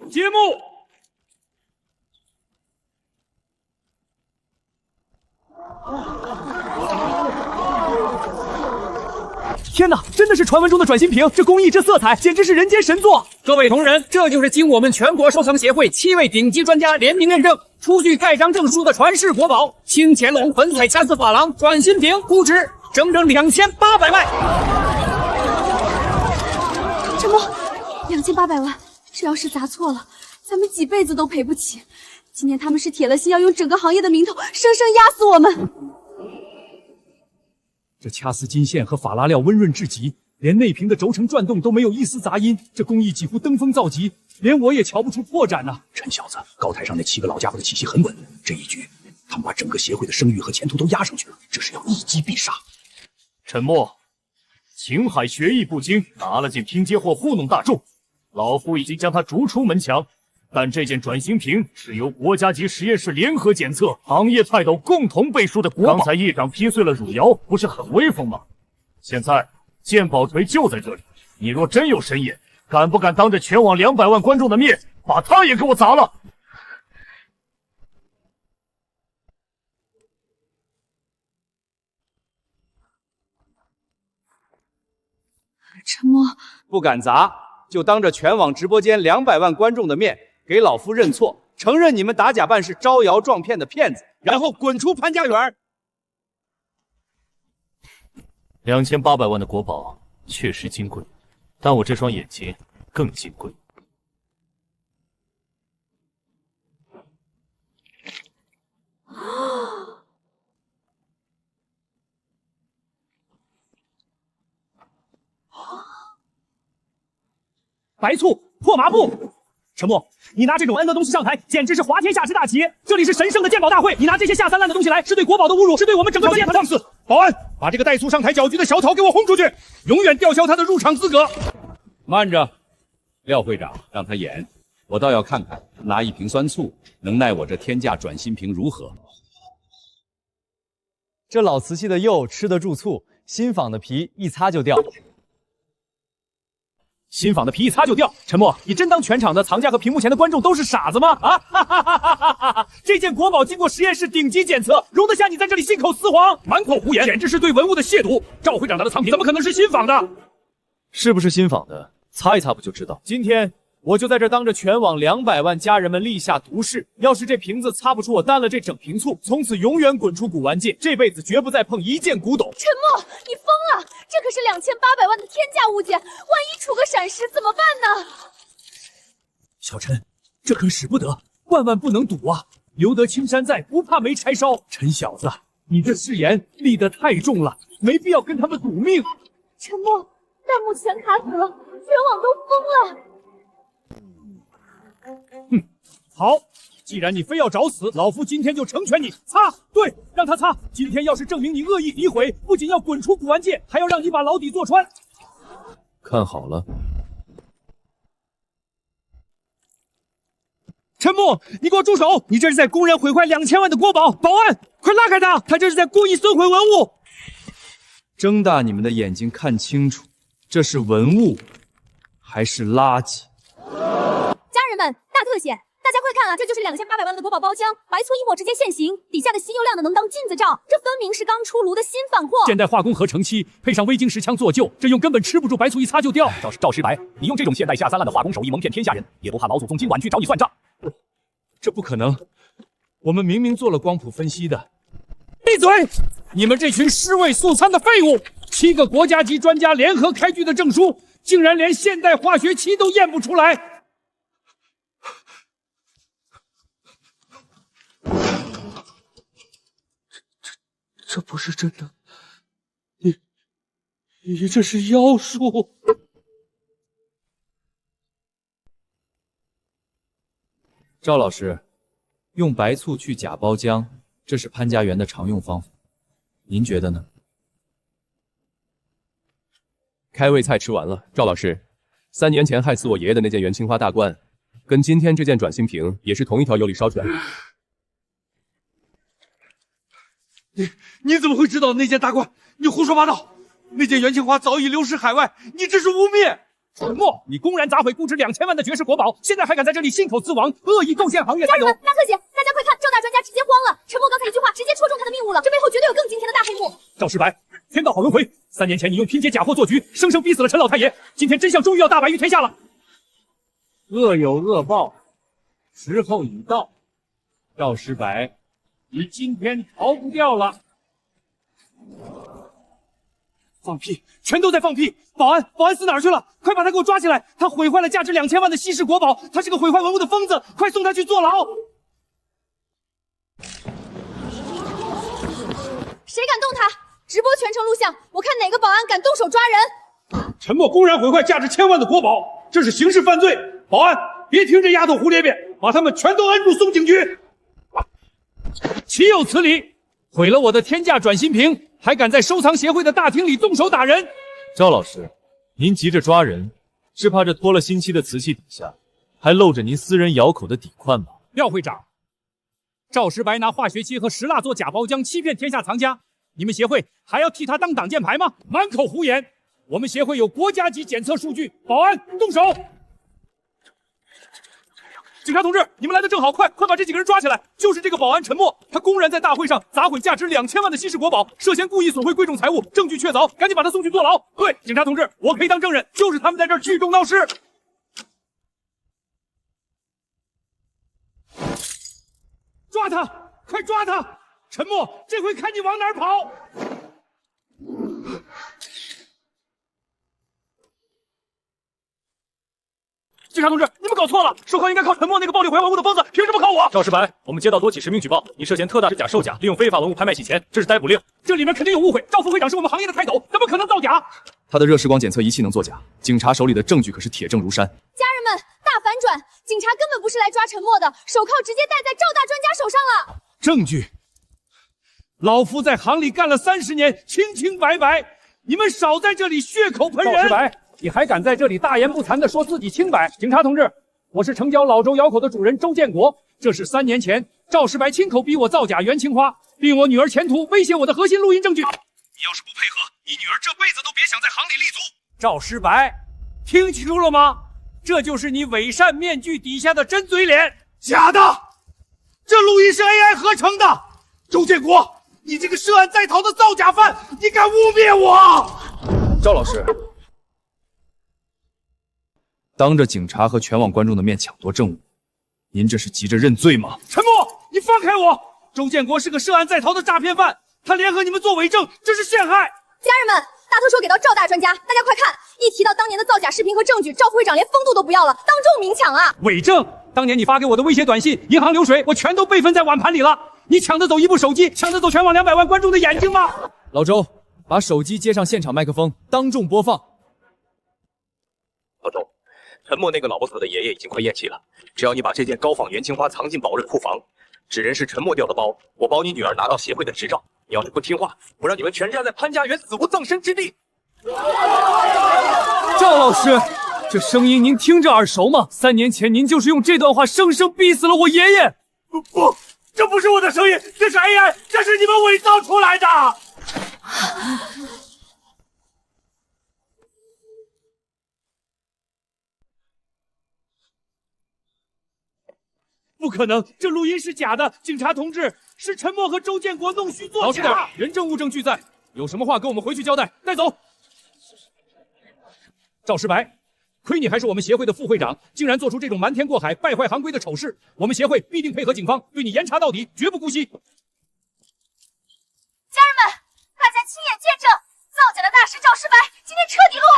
节目。天哪，真的是传闻中的转心瓶！这工艺，这色彩，简直是人间神作！各位同仁，这就是经我们全国收藏协会7位顶级专家联名认证，出具盖章证书的传世国宝——清乾隆粉彩掐丝珐琅转心瓶，估值整整2800万。陈默，2800万，这要是砸错了，咱们几辈子都赔不起。今天他们是铁了心要用整个行业的名头，生生压死我们。这掐丝金线和法拉料温润至极，连内瓶的轴承转动都没有一丝杂音，这工艺几乎登峰造极，连我也瞧不出破绽呐。陈小子，高台上那7个老家伙的气息很稳，这一局他们把整个协会的声誉和前途都压上去了，这是要一击必杀。沉默，秦海学艺不精，拿了件拼接货糊弄大众，老夫已经将他逐出门墙。但这件转型瓶是由国家级实验室联合检测、行业泰斗共同背书的国宝。刚才议长劈碎了汝窑，不是很威风吗？现在鉴宝锤就在这里，你若真有神眼，敢不敢当着全网200万观众的面，把它也给我砸了？陈默，不敢砸，就当着全网直播间200万观众的面，给老夫认错，承认你们打假办是招摇撞骗的骗子，然后滚出潘家园。2800万的国宝确实金贵，但我这双眼睛更金贵。白醋、破麻布。陈默，你拿这种 N 的东西上台，简直是滑天下之大稽！这里是神圣的鉴宝大会，你拿这些下三滥的东西来，是对国宝的侮辱，是对我们整个专业的放肆！保安，把这个带醋上台搅局的小草给我轰出去，永远吊销他的入场资格！慢着，廖会长，让他演，我倒要看看拿一瓶酸醋能奈我这天价转心瓶如何。这老瓷器的釉吃得住醋，新仿的皮一擦就掉。新仿的皮一擦就掉。陈默，你真当全场的藏家和屏幕前的观众都是傻子吗？啊！哈哈哈哈哈哈！这件国宝经过实验室顶级检测，容得下你在这里信口雌黄？满口胡言，简直是对文物的亵渎！赵会长拿的藏品怎么可能是新仿的？是不是新仿的？擦一擦不就知道？今天我就在这当着全网200万家人们立下毒誓，要是这瓶子擦不出我担了这整瓶醋，从此永远滚出古玩界，这辈子绝不再碰一件古董。陈默，你疯了！这可是2800万的天价物件，万一出个闪失怎么办呢？小陈，这可使不得，万万不能赌啊！留得青山在，不怕没柴烧。陈小子，你这誓言立得太重了，没必要跟他们赌命。陈默，弹幕全卡死了，全网都疯了。好，既然你非要找死，老夫今天就成全你。擦，对，让他擦。今天要是证明你恶意诋毁，不仅要滚出古玩界，还要让你把牢底坐穿。看好了，陈默，你给我住手！你这是在公然毁坏2000万的国宝！保安，快拉开他！他这是在故意损毁文物。睁大你们的眼睛看清楚，这是文物还是垃圾？家人们，大特写！大家快看啊，这就是2800万的国宝包浆，白醋一抹直接现形，底下的稀有亮的能当镜子照，这分明是刚出炉的新仿货。现代化工合成漆配上微晶石枪做旧，这用根本吃不住白醋一擦就掉。赵石白，你用这种现代下三滥的化工手艺蒙骗天下人，也不怕老祖宗今晚去找你算账？这不可能，我们明明做了光谱分析的。闭嘴！你们这群尸位素餐的废物！7个国家级专家联合开具的证书，竟然连现代化学漆都验不出来。这不是真的，你这是妖术！赵老师，用白醋去假包浆，这是潘家园的常用方法，您觉得呢？开胃菜吃完了，赵老师，3年前害死我爷爷的那件元青花大罐，跟今天这件转心瓶也是同一条油里烧出来的。你怎么会知道那件大罐？你胡说八道！那件元青花早已流失海外，你这是污蔑！陈默，你公然砸毁估值2000万的绝世国宝，现在还敢在这里信口雌黄，恶意构陷行业财友！大特写，大家快看，赵大专家直接慌了！陈默刚才一句话直接戳中他的命运了，这背后绝对有更惊天的大黑幕！赵石白，天道好轮回，3年前你用拼接假货做局，生生逼死了陈老太爷，今天真相终于要大白于天下了。恶有恶报，时候已到。赵石白，你今天逃不掉了！放屁，全都在放屁！保安死哪儿去了？快把他给我抓起来！他毁坏了价值2000万的稀世国宝，他是个毁坏文物的疯子！快送他去坐牢！谁敢动他？直播全程录像，我看哪个保安敢动手抓人！陈默公然毁坏价值1000万的国宝，这是刑事犯罪！保安，别听这丫头胡咧咧，把他们全都摁住送警局！岂有此理！毁了我的天价转心瓶，还敢在收藏协会的大厅里动手打人！赵老师，您急着抓人，是怕这脱了新漆的瓷器底下还露着您私人窑口的底块吧？廖会长，赵石白拿化学漆和石蜡做假包浆，欺骗天下藏家，你们协会还要替他当挡箭牌吗？满口胡言！我们协会有国家级检测数据，保安动手！警察同志，你们来的正好，快把这几个人抓起来！就是这个保安陈默，他公然在大会上砸毁价值2000万的稀世国宝，涉嫌故意损毁贵重财物，证据确凿，赶紧把他送去坐牢！对，警察同志，我可以当证人，就是他们在这儿聚众闹事。抓他！快抓他！陈默，这回看你往哪儿跑！警察同志，你们搞错了，收铐应该靠陈默那个暴力毁坏文物的疯子，凭什么靠我？赵石白，我们接到多起实名举报，你涉嫌特大制假售假，利用非法文物拍卖洗钱，这是逮捕令。这里面肯定有误会，赵副会长是我们行业的泰斗，怎么可能造假？他的热释光检测仪器能作假，警察手里的证据可是铁证如山。家人们，大反转！警察根本不是来抓陈默的，手铐直接戴在赵大专家手上了。证据，老夫在行里干了30年，清清白白，你们少在这里血口喷人！赵石白，你还敢在这里大言不惭地说自己清白？警察同志，我是城郊老周窑口的主人周建国，这是3年前赵石白亲口逼我造假元青花，并我女儿前途威胁我的核心录音证据。你要是不配合，你女儿这辈子都别想在行里立足。赵石白，听清楚了吗？这就是你伪善面具底下的真嘴脸，假的！这录音是 AI 合成的。周建国，你这个涉案在逃的造假犯，你敢污蔑我！赵老师，当着警察和全网观众的面抢夺证物，您这是急着认罪吗？陈默，你放开我！周建国是个涉案在逃的诈骗犯，他联合你们做伪证，这是陷害。家人们，大特首给到赵大专家，大家快看！一提到当年的造假视频和证据，赵副会长连风度都不要了，当众明抢啊！伪证，当年你发给我的威胁短信、银行流水，我全都备份在碗盘里了。你抢得走一部手机，抢得走全网200万观众的眼睛吗？老周，把手机接上现场麦克风，当众播放。老周，陈默那个老不死的爷爷已经快咽气了，只要你把这件高仿元青花藏进保润库房，纸人是陈默掉的包，我保你女儿拿到协会的执照。你要是不听话，我让你们全家在潘家园死无葬身之地。赵老师，这声音您听着耳熟吗？3年前您就是用这段话生生逼死了我爷爷。不，这不是我的声音，这是 AI， 这是你们伪造出来的。不可能，这录音是假的！警察同志，是陈默和周建国弄虚作假。老实点，人证物证俱在，有什么话跟我们回去交代。带走。赵世白，亏你还是我们协会的副会长，竟然做出这种瞒天过海、败坏行规的丑事！我们协会必定配合警方，对你严查到底，绝不姑息。家人们，大家亲眼见证，造假的大师赵世白今天彻底落网。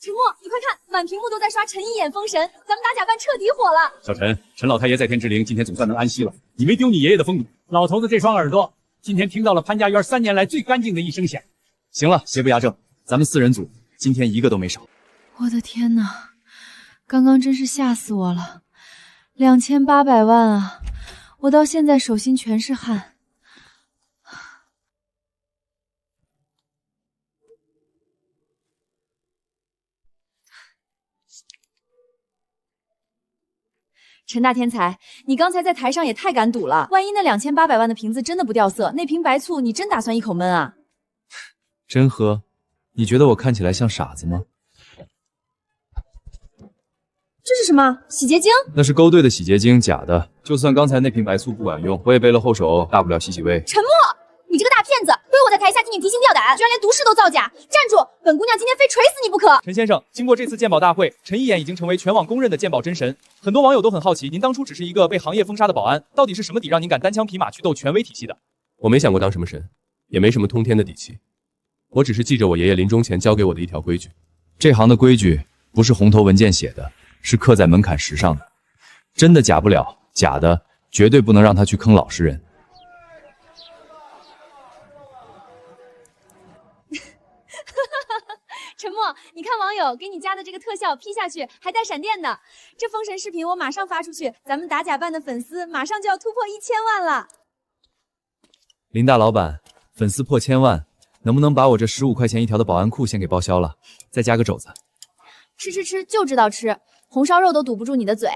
陈默，你快看，满屏幕都在刷陈一眼封神，咱们打假扮彻底火了。小陈，陈老太爷在天之灵，今天总算能安息了。你没丢你爷爷的风骨。老头子这双耳朵，今天听到了潘家园3年来最干净的一声响。行了，邪不压正，咱们4人组今天一个都没少。我的天哪，刚刚真是吓死我了！2800万啊！我到现在手心全是汗。陈大天才，你刚才在台上也太敢赌了，万一那2800万的瓶子真的不掉色，那瓶白醋你真打算一口闷啊？真喝？你觉得我看起来像傻子吗？这是什么？洗洁精？那是勾兑的洗洁精，假的。就算刚才那瓶白醋不管用，我也背了后手，大不了洗洗胃。陈默，你这个大骗子，亏我在台下替你提心吊胆，居然连毒誓都造假！站住！本姑娘今天非锤死你不可！陈先生，经过这次鉴宝大会，陈一眼已经成为全网公认的鉴宝真神。很多网友都很好奇，您当初只是一个被行业封杀的保安，到底是什么底让您敢单枪匹马去斗权威体系的？我没想过当什么神，也没什么通天的底气，我只是记着我爷爷临终前教给我的一条规矩。这行的规矩不是红头文件写的，是刻在门槛石上的。真的假不了，假的绝对不能让他去坑老实人。陈默，你看网友给你加的这个特效 P 下去还带闪电的，这封神视频我马上发出去，咱们打假扮的粉丝马上就要突破1000万了。林大老板，粉丝破1000万，能不能把我这15块钱一条的保安裤先给报销了，再加个肘子？吃就知道吃，红烧肉都堵不住你的嘴。